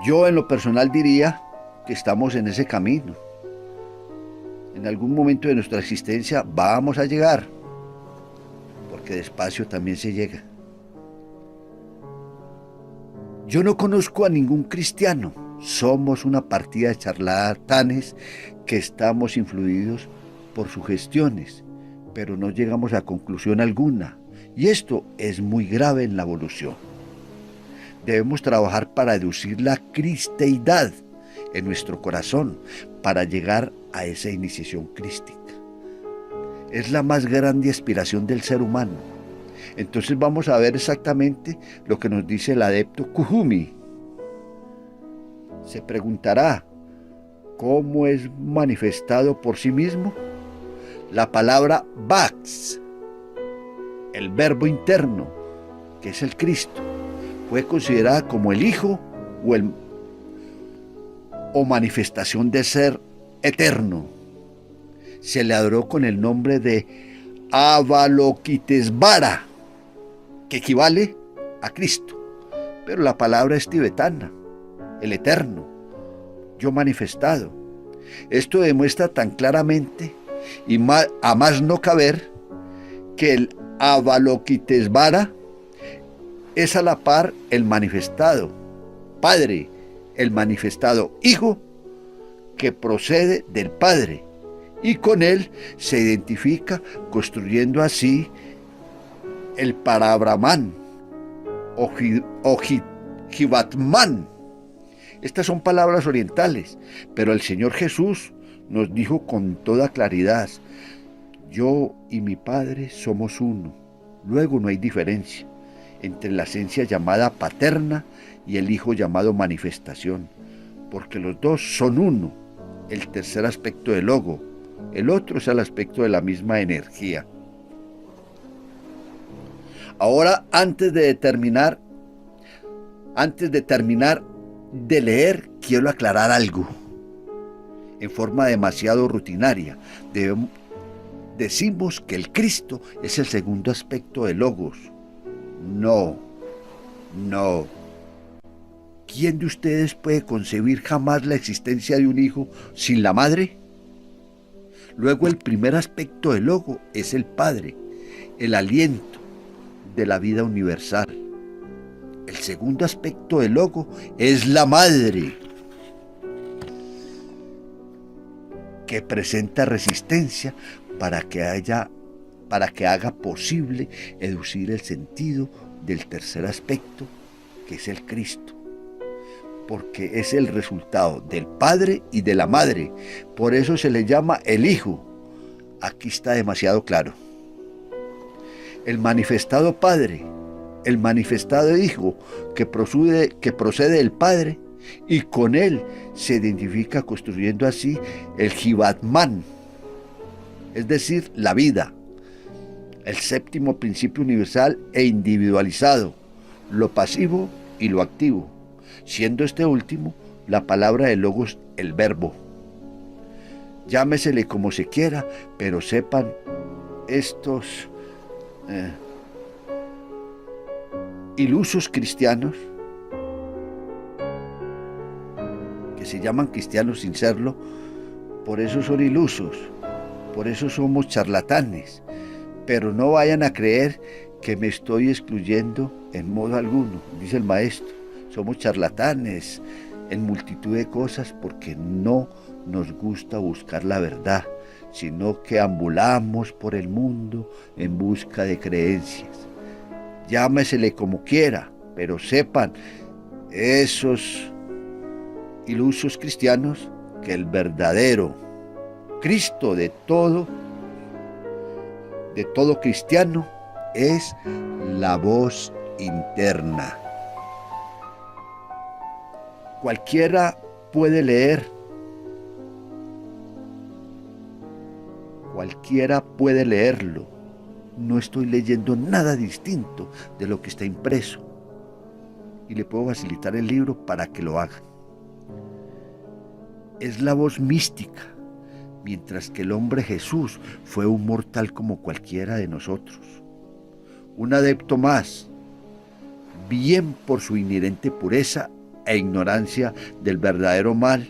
Speaker 1: Yo en lo personal diría que estamos en ese camino. En algún momento de nuestra existencia vamos a llegar, porque despacio también se llega. Yo no conozco a ningún cristiano, somos una partida de charlatanes que estamos influidos por sugestiones, pero no llegamos a conclusión alguna, y esto es muy grave en la evolución. Debemos trabajar para deducir la cristeidad en nuestro corazón, para llegar a esa iniciación crística. Es la más grande aspiración del ser humano. Entonces vamos a ver exactamente lo que nos dice el adepto Kuthumi. Se preguntará, ¿cómo es manifestado por sí mismo? La palabra Vax, el verbo interno, que es el Cristo, fue considerada como el Hijo o manifestación de ser eterno. Se le adoró con el nombre de Avalokitesvara, que equivale a Cristo, pero la palabra es tibetana, el eterno, yo manifestado. Esto demuestra tan claramente y a más no caber que el Avalokitesvara es a la par el manifestado Padre, el manifestado Hijo que procede del Padre, y con él se identifica, construyendo así el Parabrahman o Jivatman. Estas son palabras orientales, pero el Señor Jesús nos dijo con toda claridad: yo y mi Padre somos uno. Luego no hay diferencia entre la esencia llamada paterna y el Hijo llamado manifestación, porque los dos son uno, el tercer aspecto del logo, El otro es el aspecto de la misma energía. Ahora, antes de terminar de leer, quiero aclarar algo. En forma demasiado rutinaria, decimos que el Cristo es el segundo aspecto del Logos. No. ¿Quién de ustedes puede concebir jamás la existencia de un hijo sin la madre? Luego, el primer aspecto del Logo es el Padre, el aliento de la vida universal. El segundo aspecto del Logo es la madre, que presenta resistencia para que haga posible educir el sentido del tercer aspecto, que es el Cristo, porque es el resultado del Padre y de la Madre. Por eso se le llama el Hijo. Aquí está demasiado claro. El manifestado Padre, el manifestado Hijo, que procede del Padre, y con él se identifica, construyendo así el Jivatman, es decir, la vida, el séptimo principio universal e individualizado, lo pasivo y lo activo, siendo este último la palabra de Logos, el verbo. Llámesele como se quiera, pero sepan estos ilusos cristianos, que se llaman cristianos sin serlo, por eso son ilusos, por eso somos charlatanes, pero no vayan a creer que me estoy excluyendo en modo alguno, dice el maestro. Somos charlatanes en multitud de cosas porque no nos gusta buscar la verdad, sino que ambulamos por el mundo en busca de creencias. Llámesele como quiera, pero sepan esos ilusos cristianos que el verdadero Cristo de todo cristiano es la voz interna. Cualquiera puede leer, cualquiera puede leerlo. No estoy leyendo nada distinto de lo que está impreso, y le puedo facilitar el libro para que lo haga. Es la voz mística, mientras que el hombre Jesús fue un mortal como cualquiera de nosotros. Un adepto más, bien por su inherente pureza e ignorancia del verdadero mal,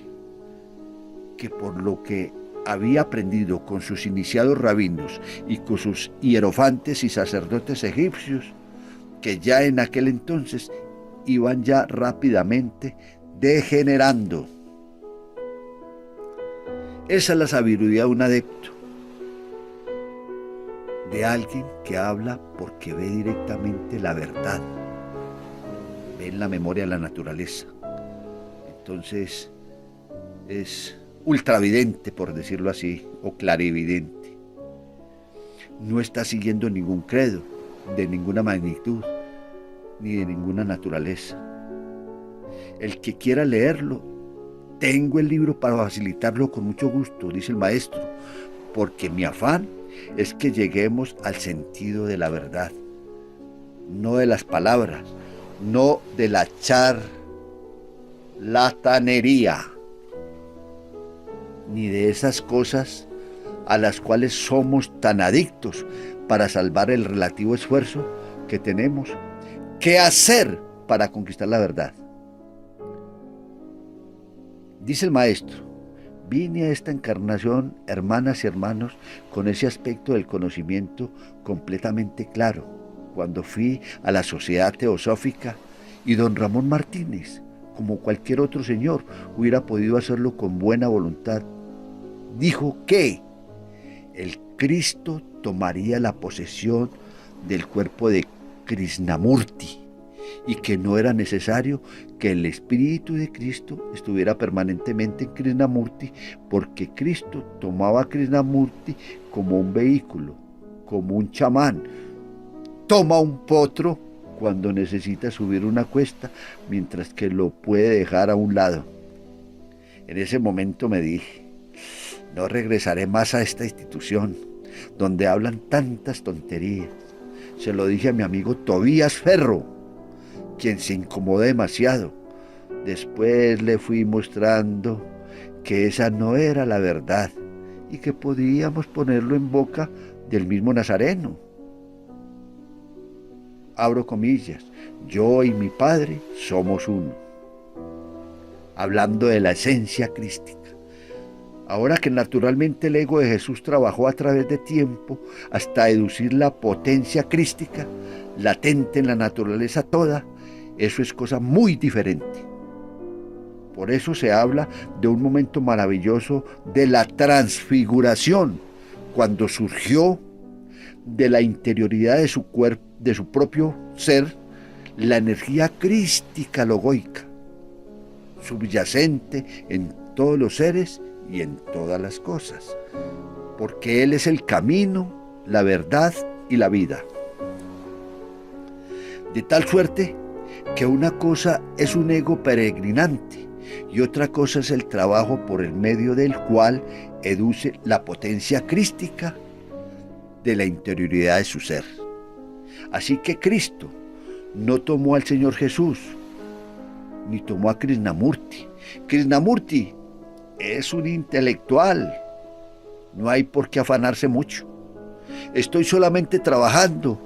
Speaker 1: que por lo que había aprendido con sus iniciados rabinos y con sus hierofantes y sacerdotes egipcios, que ya en aquel entonces iban ya rápidamente degenerando. Esa es la sabiduría de un adepto, de alguien que habla porque ve directamente la verdad, ve en la memoria de la naturaleza. Entonces es ultravidente, por decirlo así, o clarividente. No está siguiendo ningún credo, de ninguna magnitud, ni de ninguna naturaleza. El que quiera leerlo, tengo el libro para facilitarlo con mucho gusto, dice el maestro, porque mi afán es que lleguemos al sentido de la verdad, no de las palabras, no de la charlatanería, ni de esas cosas a las cuales somos tan adictos para salvar el relativo esfuerzo que tenemos que hacer para conquistar la verdad. Dice el maestro: vine a esta encarnación, hermanas y hermanos, con ese aspecto del conocimiento completamente claro, cuando fui a la Sociedad Teosófica, y don Ramón Martínez, como cualquier otro señor, hubiera podido hacerlo con buena voluntad, dijo que el Cristo tomaría la posesión del cuerpo de Krishnamurti y que no era necesario que el espíritu de Cristo estuviera permanentemente en Krishnamurti, porque Cristo tomaba a Krishnamurti como un vehículo, como un chamán toma un potro cuando necesita subir una cuesta, mientras que lo puede dejar a un lado. En ese momento me dije: No regresaré más a esta institución, donde hablan tantas tonterías. Se lo dije a mi amigo Tobías Ferro, quien se incomodó demasiado. Después le fui mostrando que esa no era la verdad y que podíamos ponerlo en boca del mismo Nazareno. Abro comillas, yo y mi Padre somos uno. Hablando de la esencia crística. Ahora que naturalmente el ego de Jesús trabajó a través de tiempo hasta deducir la potencia crística latente en la naturaleza toda, eso es cosa muy diferente. Por eso se habla de un momento maravilloso de la transfiguración, cuando surgió de la interioridad de su cuerpo, de su propio ser, la energía crística logoica, subyacente en todos los seres y en todas las cosas, porque Él es el camino, la verdad y la vida. De tal suerte que una cosa es un ego peregrinante y otra cosa es el trabajo por el medio del cual educe la potencia crística de la interioridad de su ser. Así que Cristo no tomó al Señor Jesús, ni tomó a Krishnamurti. Krishnamurti es un intelectual, no hay por qué afanarse mucho. Estoy solamente trabajando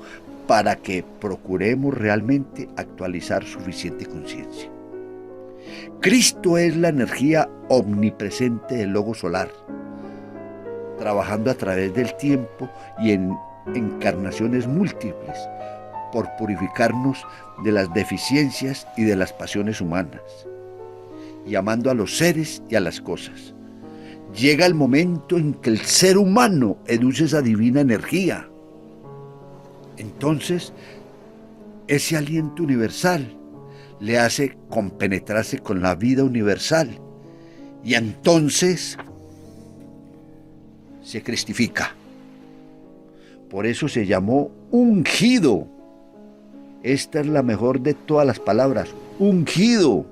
Speaker 1: para que procuremos realmente actualizar suficiente conciencia. Cristo es la energía omnipresente del logo solar, trabajando a través del tiempo y en encarnaciones múltiples por purificarnos de las deficiencias y de las pasiones humanas, y amando a los seres y a las cosas. Llega el momento en que el ser humano educe esa divina energía. Entonces, ese aliento universal le hace compenetrarse con la vida universal y entonces se cristifica. Por eso se llamó ungido. Esta es la mejor de todas las palabras, ungido,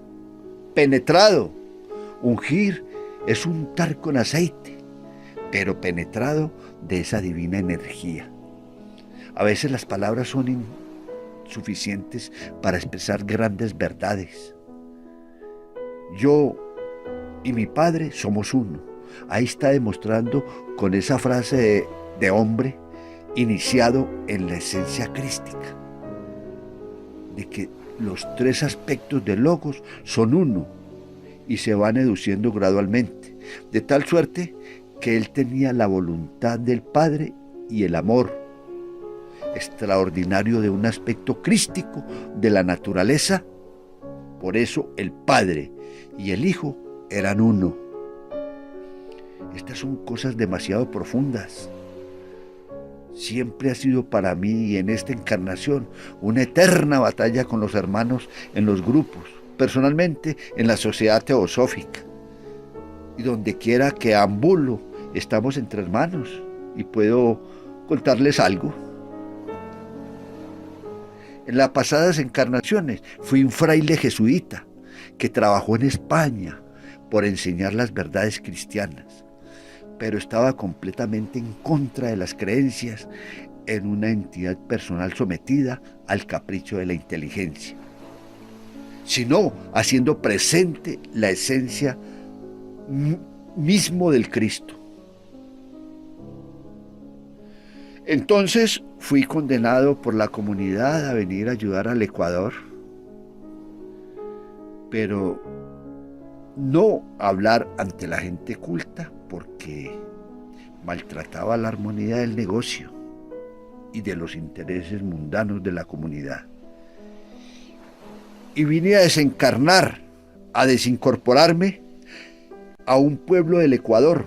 Speaker 1: penetrado. Ungir es untar con aceite, pero penetrado de esa divina energía. A veces las palabras son insuficientes para expresar grandes verdades. Yo y mi Padre somos uno. Ahí está demostrando con esa frase de hombre iniciado en la esencia crística, de que los tres aspectos del logos son uno y se van educiendo gradualmente, de tal suerte que él tenía la voluntad del Padre y el amor extraordinario de un aspecto crístico de la naturaleza. Por eso el Padre y el Hijo eran uno. Estas son cosas demasiado profundas. Siempre ha sido para mí y en esta encarnación una eterna batalla con los hermanos en los grupos, personalmente en la sociedad teosófica. Y donde quiera que ambulo, estamos entre hermanos y puedo contarles algo. En las pasadas encarnaciones fui un fraile jesuita que trabajó en España por enseñar las verdades cristianas, pero estaba completamente en contra de las creencias en una entidad personal sometida al capricho de la inteligencia, sino haciendo presente la esencia mismo del Cristo. Entonces fui condenado por la comunidad a venir a ayudar al Ecuador, pero no hablar ante la gente culta porque maltrataba la armonía del negocio y de los intereses mundanos de la comunidad. Y vine a desencarnar, a desincorporarme a un pueblo del Ecuador.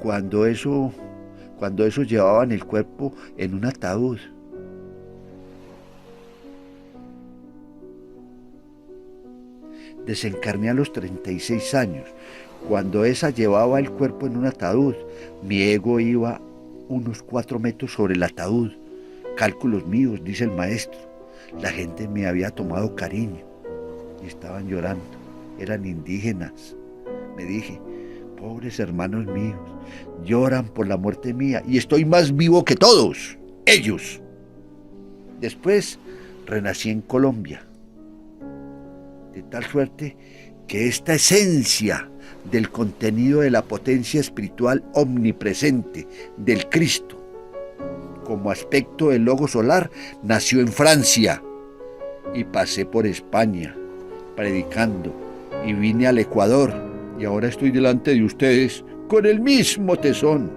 Speaker 1: Cuando eso llevaban el cuerpo en un ataúd. Desencarné a los 36 años. Cuando esa llevaba el cuerpo en un ataúd, mi ego iba unos 4 metros sobre el ataúd. Cálculos míos, dice el maestro. La gente me había tomado cariño y estaban llorando. Eran indígenas, me dije, pobres hermanos míos, lloran por la muerte mía y estoy más vivo que todos ellos. Después renací en Colombia, de tal suerte que esta esencia del contenido de la potencia espiritual omnipresente del Cristo, como aspecto del logo solar, nació en Francia y pasé por España predicando y vine al Ecuador y ahora estoy delante de ustedes con el mismo tesón.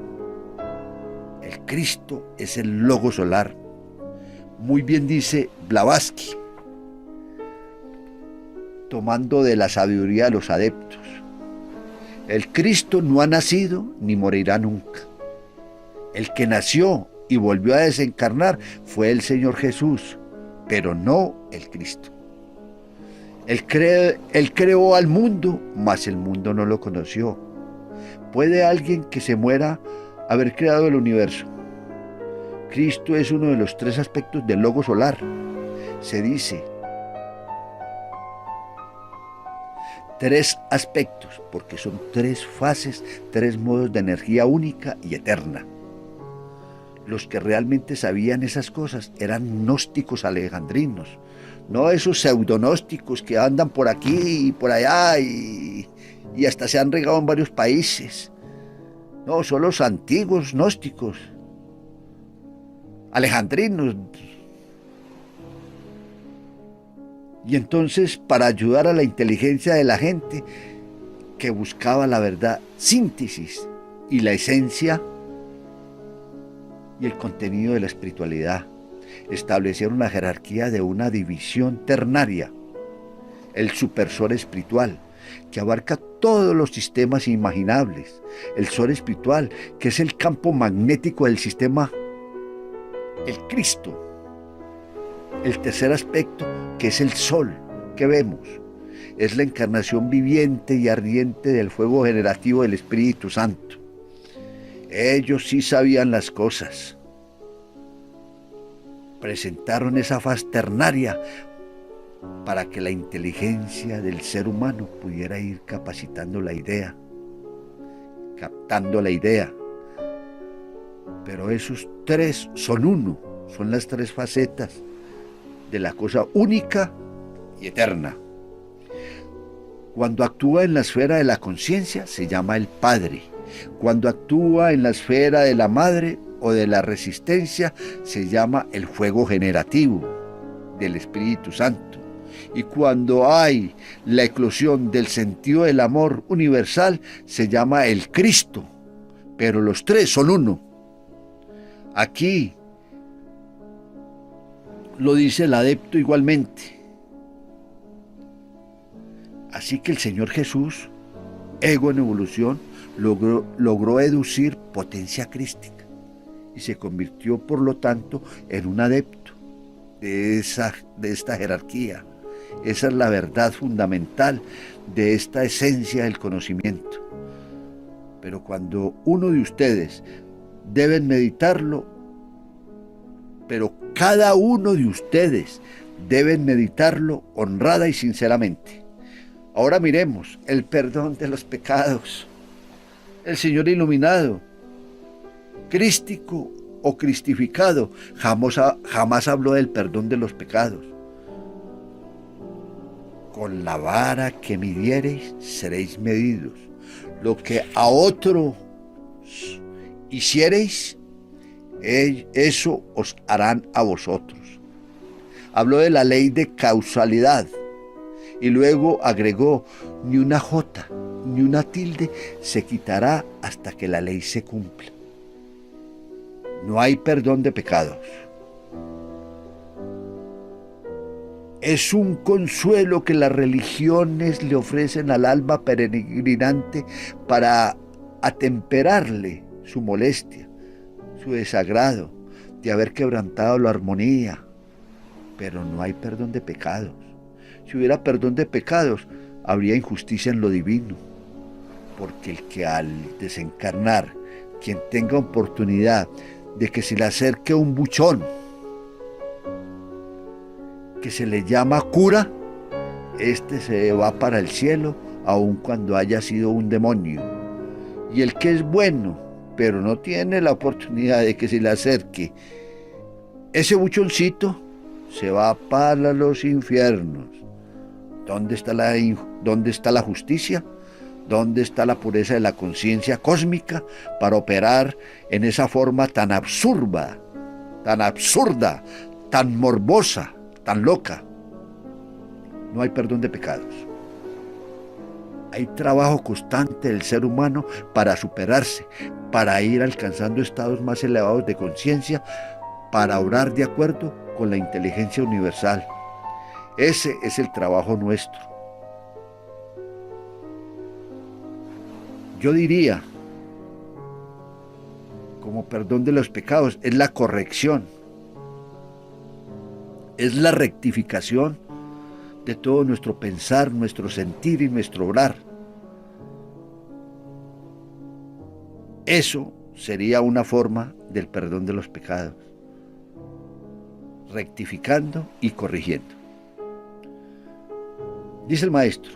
Speaker 1: El Cristo es el logo solar. Muy bien dice Blavatsky, tomando de la sabiduría de los adeptos. El Cristo no ha nacido ni morirá nunca. El que nació y volvió a desencarnar fue el Señor Jesús, pero no el Cristo. Él creó al mundo, mas el mundo no lo conoció. ¿Puede alguien que se muera haber creado el universo? Cristo es uno de los 3 aspectos del logo solar. Se dice 3 aspectos, porque son 3 fases, 3 modos de energía única y eterna. Los que realmente sabían esas cosas eran gnósticos alejandrinos, no esos pseudonósticos que andan por aquí y por allá y hasta se han regado en varios países. No, son los antiguos gnósticos alejandrinos. Y entonces, para ayudar a la inteligencia de la gente que buscaba la verdad, síntesis y la esencia y el contenido de la espiritualidad, establecieron la jerarquía de una división ternaria, el supersol espiritual, que abarca todos los sistemas imaginables, el sol espiritual, que es el campo magnético del sistema, el Cristo. El tercer aspecto, que es el sol que vemos, es la encarnación viviente y ardiente del fuego generativo del Espíritu Santo. Ellos sí sabían las cosas. Presentaron esa faz ternaria para que la inteligencia del ser humano pudiera ir capacitando la idea, captando la idea. Pero esos 3 son uno, son las 3 facetas de la cosa única y eterna. Cuando actúa en la esfera de la conciencia se llama el Padre. Cuando actúa en la esfera de la madre o de la resistencia se llama el fuego generativo del Espíritu Santo. Y cuando hay la eclosión del sentido del amor universal se llama el Cristo. Pero los 3 son uno. Aquí lo dice el adepto igualmente. Así que el Señor Jesús, ego en evolución, logró educir potencia crística y se convirtió, por lo tanto, en un adepto de esta jerarquía. Esa es la verdad fundamental de esta esencia del conocimiento. Pero cuando uno de ustedes deben meditarlo, pero cada uno de ustedes deben meditarlo honrada y sinceramente. Ahora miremos el perdón de los pecados. El Señor iluminado, crístico o cristificado, jamás habló del perdón de los pecados. Con la vara que midiereis seréis medidos. Lo que a otro hiciereis, eso os harán a vosotros. Habló de la ley de causalidad y luego agregó: ni una jota, ni una tilde se quitará hasta que la ley se cumpla. No hay perdón de pecados. Es un consuelo que las religiones le ofrecen al alma peregrinante para atemperarle su molestia, su desagrado de haber quebrantado la armonía. Pero no hay perdón de pecados. Si hubiera perdón de pecados, habría injusticia en lo divino. Porque el que al desencarnar, quien tenga oportunidad de que se le acerque un buchón, que se le llama cura, este se va para el cielo aun cuando haya sido un demonio. Y el que es bueno, pero no tiene la oportunidad de que se le acerque, ese buchoncito se va para los infiernos. ¿Dónde está la justicia? ¿Dónde está la pureza de la conciencia cósmica para operar en esa forma tan absurda, tan morbosa, tan loca? No hay perdón de pecados. Hay trabajo constante del ser humano para superarse, para ir alcanzando estados más elevados de conciencia, para orar de acuerdo con la inteligencia universal. Ese es el trabajo nuestro. Yo diría, como perdón de los pecados, es la corrección, es la rectificación de todo nuestro pensar, nuestro sentir y nuestro obrar. Eso sería una forma del perdón de los pecados, rectificando y corrigiendo. Dice el maestro: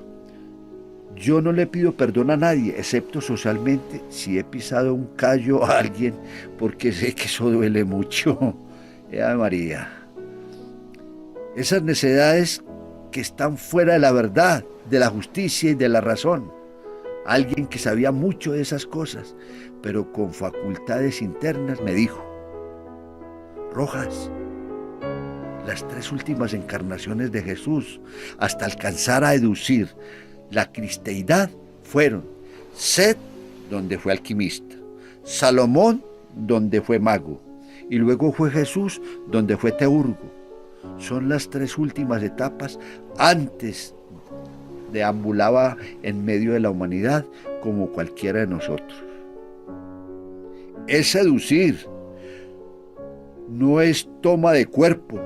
Speaker 1: yo no le pido perdón a nadie, excepto socialmente, si he pisado un callo a alguien, porque sé que eso duele mucho. Ave María. Esas necedades que están fuera de la verdad, de la justicia y de la razón. Alguien que sabía mucho de esas cosas, pero con facultades internas, me dijo: Rojas, las 3 últimas encarnaciones de Jesús, hasta alcanzar a deducir la cristeidad, fueron Set, donde fue alquimista; Salomón, donde fue mago; y luego fue Jesús, donde fue teurgo. Son las 3 últimas etapas. Antes deambulaba en medio de la humanidad como cualquiera de nosotros. Es seducir, no es toma de cuerpo,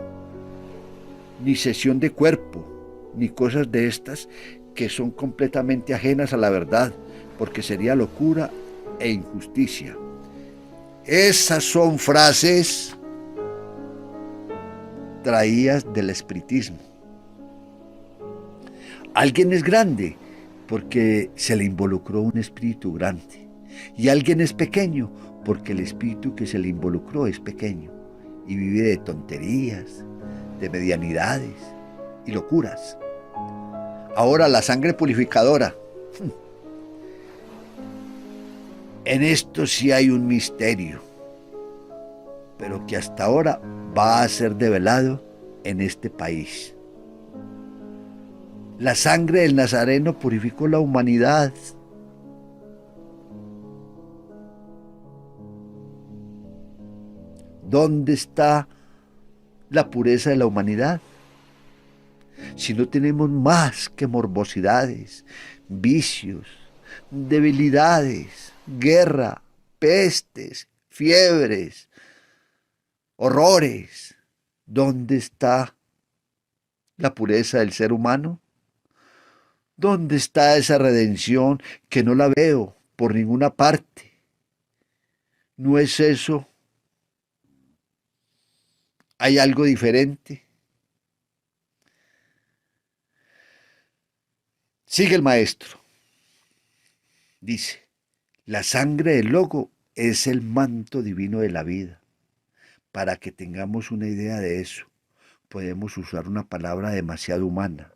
Speaker 1: ni cesión de cuerpo, ni cosas de estas que son completamente ajenas a la verdad, porque sería locura e injusticia. Esas son frases traídas del espiritismo. Alguien es grande porque se le involucró un espíritu grande, y alguien es pequeño porque el espíritu que se le involucró es pequeño y vive de tonterías, de medianidades y locuras. Ahora, la sangre purificadora. En esto sí hay un misterio, pero que hasta ahora va a ser develado en este país. La sangre del Nazareno purificó la humanidad. ¿Dónde está la pureza de la humanidad? Si no tenemos más que morbosidades, vicios, debilidades, guerra, pestes, fiebres, horrores, ¿dónde está la pureza del ser humano? ¿Dónde está esa redención que no la veo por ninguna parte? ¿No es eso? ¿Hay algo diferente? Sigue el maestro. Dice: la sangre del logo es el manto divino de la vida. Para que tengamos una idea de eso, podemos usar una palabra demasiado humana.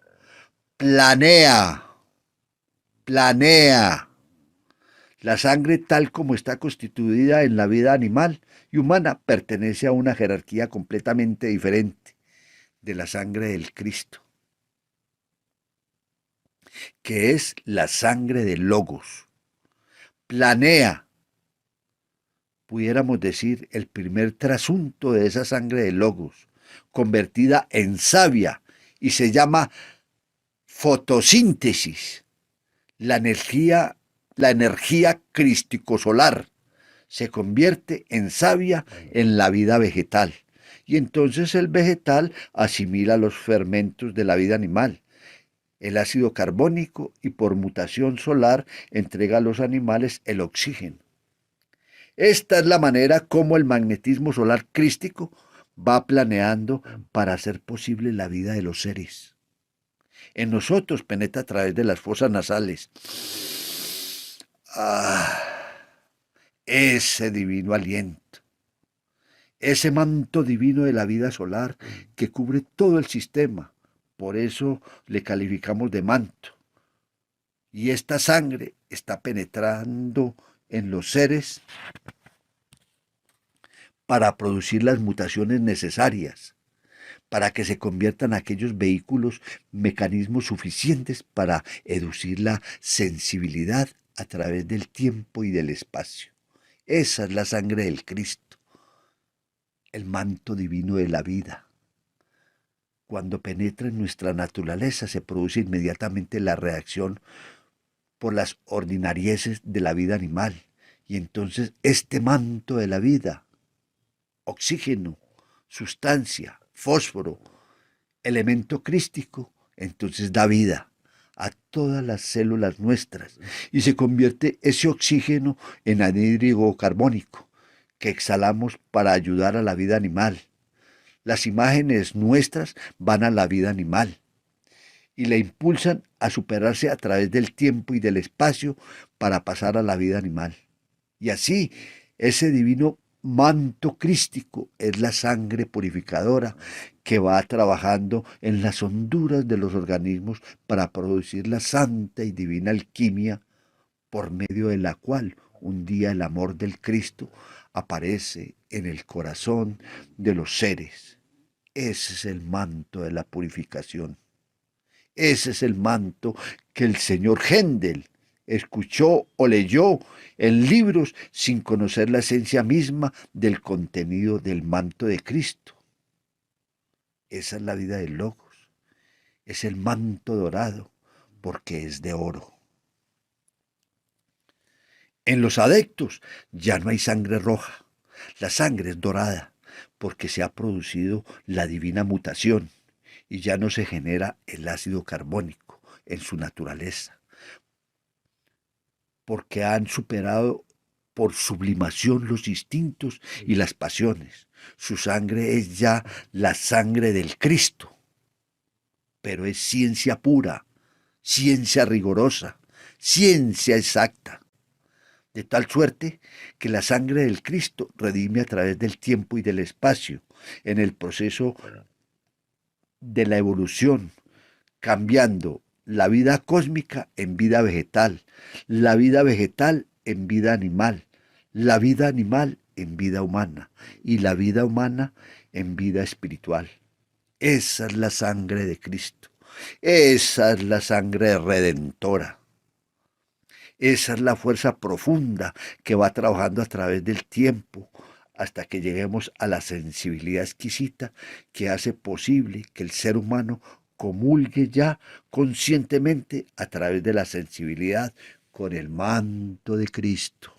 Speaker 1: Planea. La sangre, tal como está constituida en la vida animal y humana, pertenece a una jerarquía completamente diferente de la sangre del Cristo, que es la sangre del Logos. Planea, pudiéramos decir, el primer trasunto de esa sangre del Logos, convertida en savia, y se llama fotosíntesis. La energía crístico-solar se convierte en savia en la vida vegetal, y entonces el vegetal asimila los fermentos de la vida animal, el ácido carbónico, y por mutación solar entrega a los animales el oxígeno. Esta es la manera como el magnetismo solar crístico va planeando para hacer posible la vida de los seres. En nosotros penetra a través de las fosas nasales. Ese divino aliento, ese manto divino de la vida solar que cubre todo el sistema. Por eso le calificamos de manto. Y esta sangre está penetrando en los seres para producir las mutaciones necesarias, para que se conviertan aquellos vehículos, mecanismos suficientes para educir la sensibilidad a través del tiempo y del espacio. Esa es la sangre del Cristo, el manto divino de la vida. Cuando penetra en nuestra naturaleza se produce inmediatamente la reacción por las ordinarieces de la vida animal. Y entonces este manto de la vida, oxígeno, sustancia, fósforo, elemento crístico, entonces da vida a todas las células nuestras y se convierte ese oxígeno en anhídrido carbónico que exhalamos para ayudar a la vida animal. Las imágenes nuestras van a la vida animal y le impulsan a superarse a través del tiempo y del espacio para pasar a la vida animal. Y así, ese divino manto crístico es la sangre purificadora que va trabajando en las honduras de los organismos para producir la santa y divina alquimia por medio de la cual un día el amor del Cristo aparece en el corazón de los seres. Ese es el manto de la purificación. Ese es el manto que el señor Händel escuchó o leyó en libros sin conocer la esencia misma del contenido del manto de Cristo. Esa es la vida del Logos. Es el manto dorado porque es de oro. En los adeptos ya no hay sangre roja. La sangre es dorada porque se ha producido la divina mutación y ya no se genera el ácido carbónico en su naturaleza, porque han superado por sublimación los instintos y las pasiones. Su sangre es ya la sangre del Cristo, pero es ciencia pura, ciencia rigorosa, ciencia exacta, de tal suerte que la sangre del Cristo redime a través del tiempo y del espacio en el proceso de la evolución, cambiando la vida cósmica en vida vegetal, la vida vegetal en vida animal, la vida animal en vida humana y la vida humana en vida espiritual. Esa es la sangre de Cristo, esa es la sangre redentora, esa es la fuerza profunda que va trabajando a través del tiempo hasta que lleguemos a la sensibilidad exquisita que hace posible que el ser humano comulgue ya conscientemente a través de la sensibilidad con el manto de Cristo.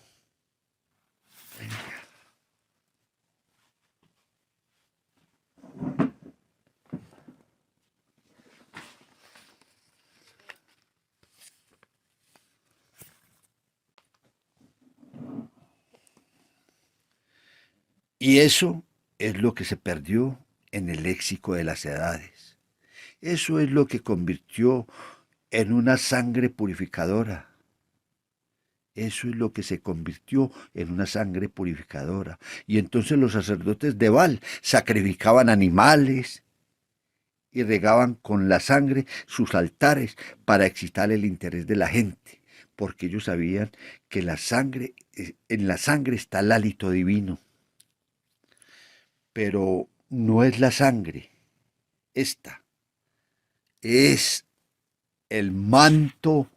Speaker 1: Y eso es lo que se perdió en el léxico de las edades. Eso es lo que convirtió en una sangre purificadora. Eso es lo que se convirtió en una sangre purificadora. Y entonces los sacerdotes de Baal sacrificaban animales y regaban con la sangre sus altares para excitar el interés de la gente, porque ellos sabían que en la sangre está el hálito divino. Pero no es la sangre, esta es el manto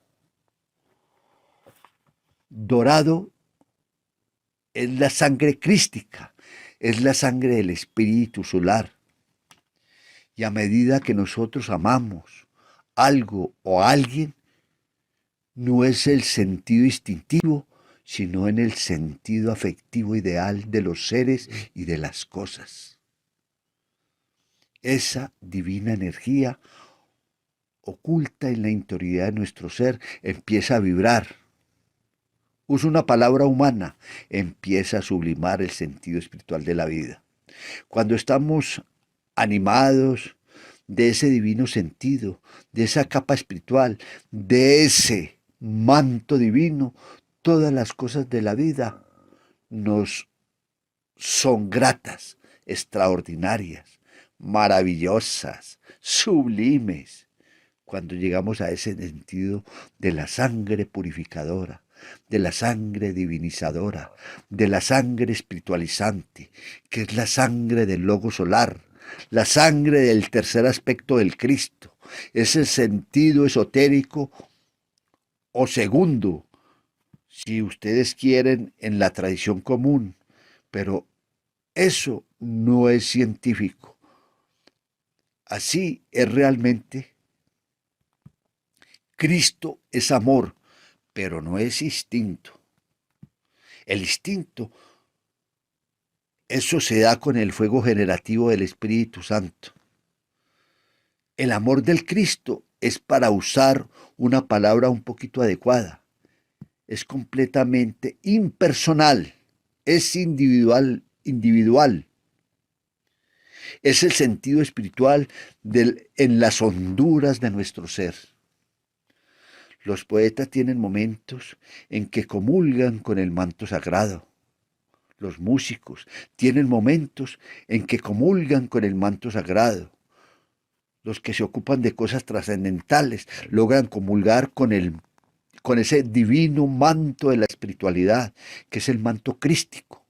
Speaker 1: dorado, es la sangre crística, es la sangre del espíritu solar. Y a medida que nosotros amamos algo o a alguien, no es el sentido instintivo, sino en el sentido afectivo ideal de los seres y de las cosas. Esa divina energía oculta en la interioridad de nuestro ser empieza a vibrar. Usa una palabra humana, empieza a sublimar el sentido espiritual de la vida. Cuando estamos animados de ese divino sentido, de esa capa espiritual, de ese manto divino, todas las cosas de la vida nos son gratas, extraordinarias, maravillosas, sublimes, cuando llegamos a ese sentido de la sangre purificadora, de la sangre divinizadora, de la sangre espiritualizante, que es la sangre del logo solar, la sangre del tercer aspecto del Cristo, ese sentido esotérico o segundo, si ustedes quieren, en la tradición común, pero eso no es científico. Así es realmente. Cristo es amor, pero no es instinto. El instinto, eso se da con el fuego generativo del Espíritu Santo. El amor del Cristo es, para usar una palabra un poquito adecuada, es completamente impersonal, es individual. Es el sentido espiritual en las honduras de nuestro ser. Los poetas tienen momentos en que comulgan con el manto sagrado. Los músicos tienen momentos en que comulgan con el manto sagrado. Los que se ocupan de cosas trascendentales logran comulgar con ese divino manto de la espiritualidad, que es el manto crístico,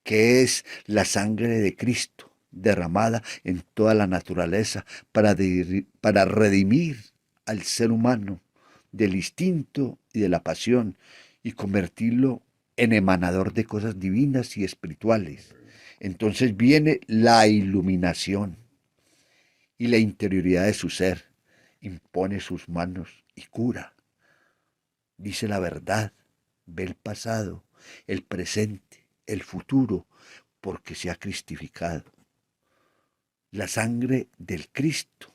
Speaker 1: que es la sangre de Cristo derramada en toda la naturaleza para redimir al ser humano del instinto y de la pasión y convertirlo en emanador de cosas divinas y espirituales. Entonces viene la iluminación y la interioridad de su ser. Impone sus manos y cura. Dice la verdad, ve el pasado, el presente, el futuro, porque se ha cristificado. La sangre del Cristo,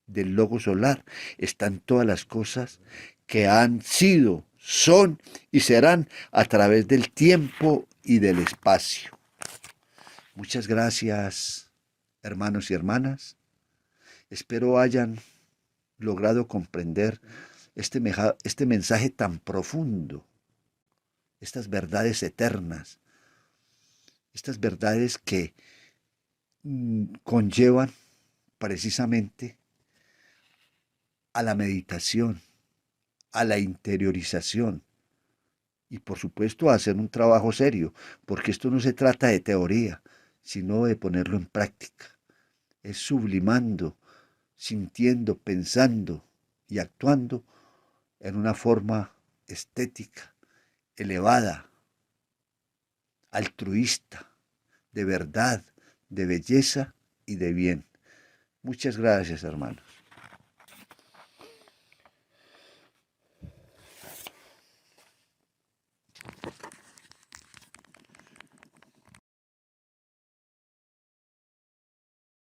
Speaker 1: del logo solar, está en todas las cosas que han sido, son y serán a través del tiempo y del espacio. Muchas gracias, hermanos y hermanas. Espero hayan logrado comprender este mensaje tan profundo, estas verdades eternas, estas verdades que conllevan precisamente a la meditación, a la interiorización y por supuesto a hacer un trabajo serio, porque esto no se trata de teoría, sino de ponerlo en práctica. Es sublimando, sintiendo, pensando y actuando en una forma estética, elevada, altruista, de verdad, de belleza y de bien. Muchas gracias, hermanos.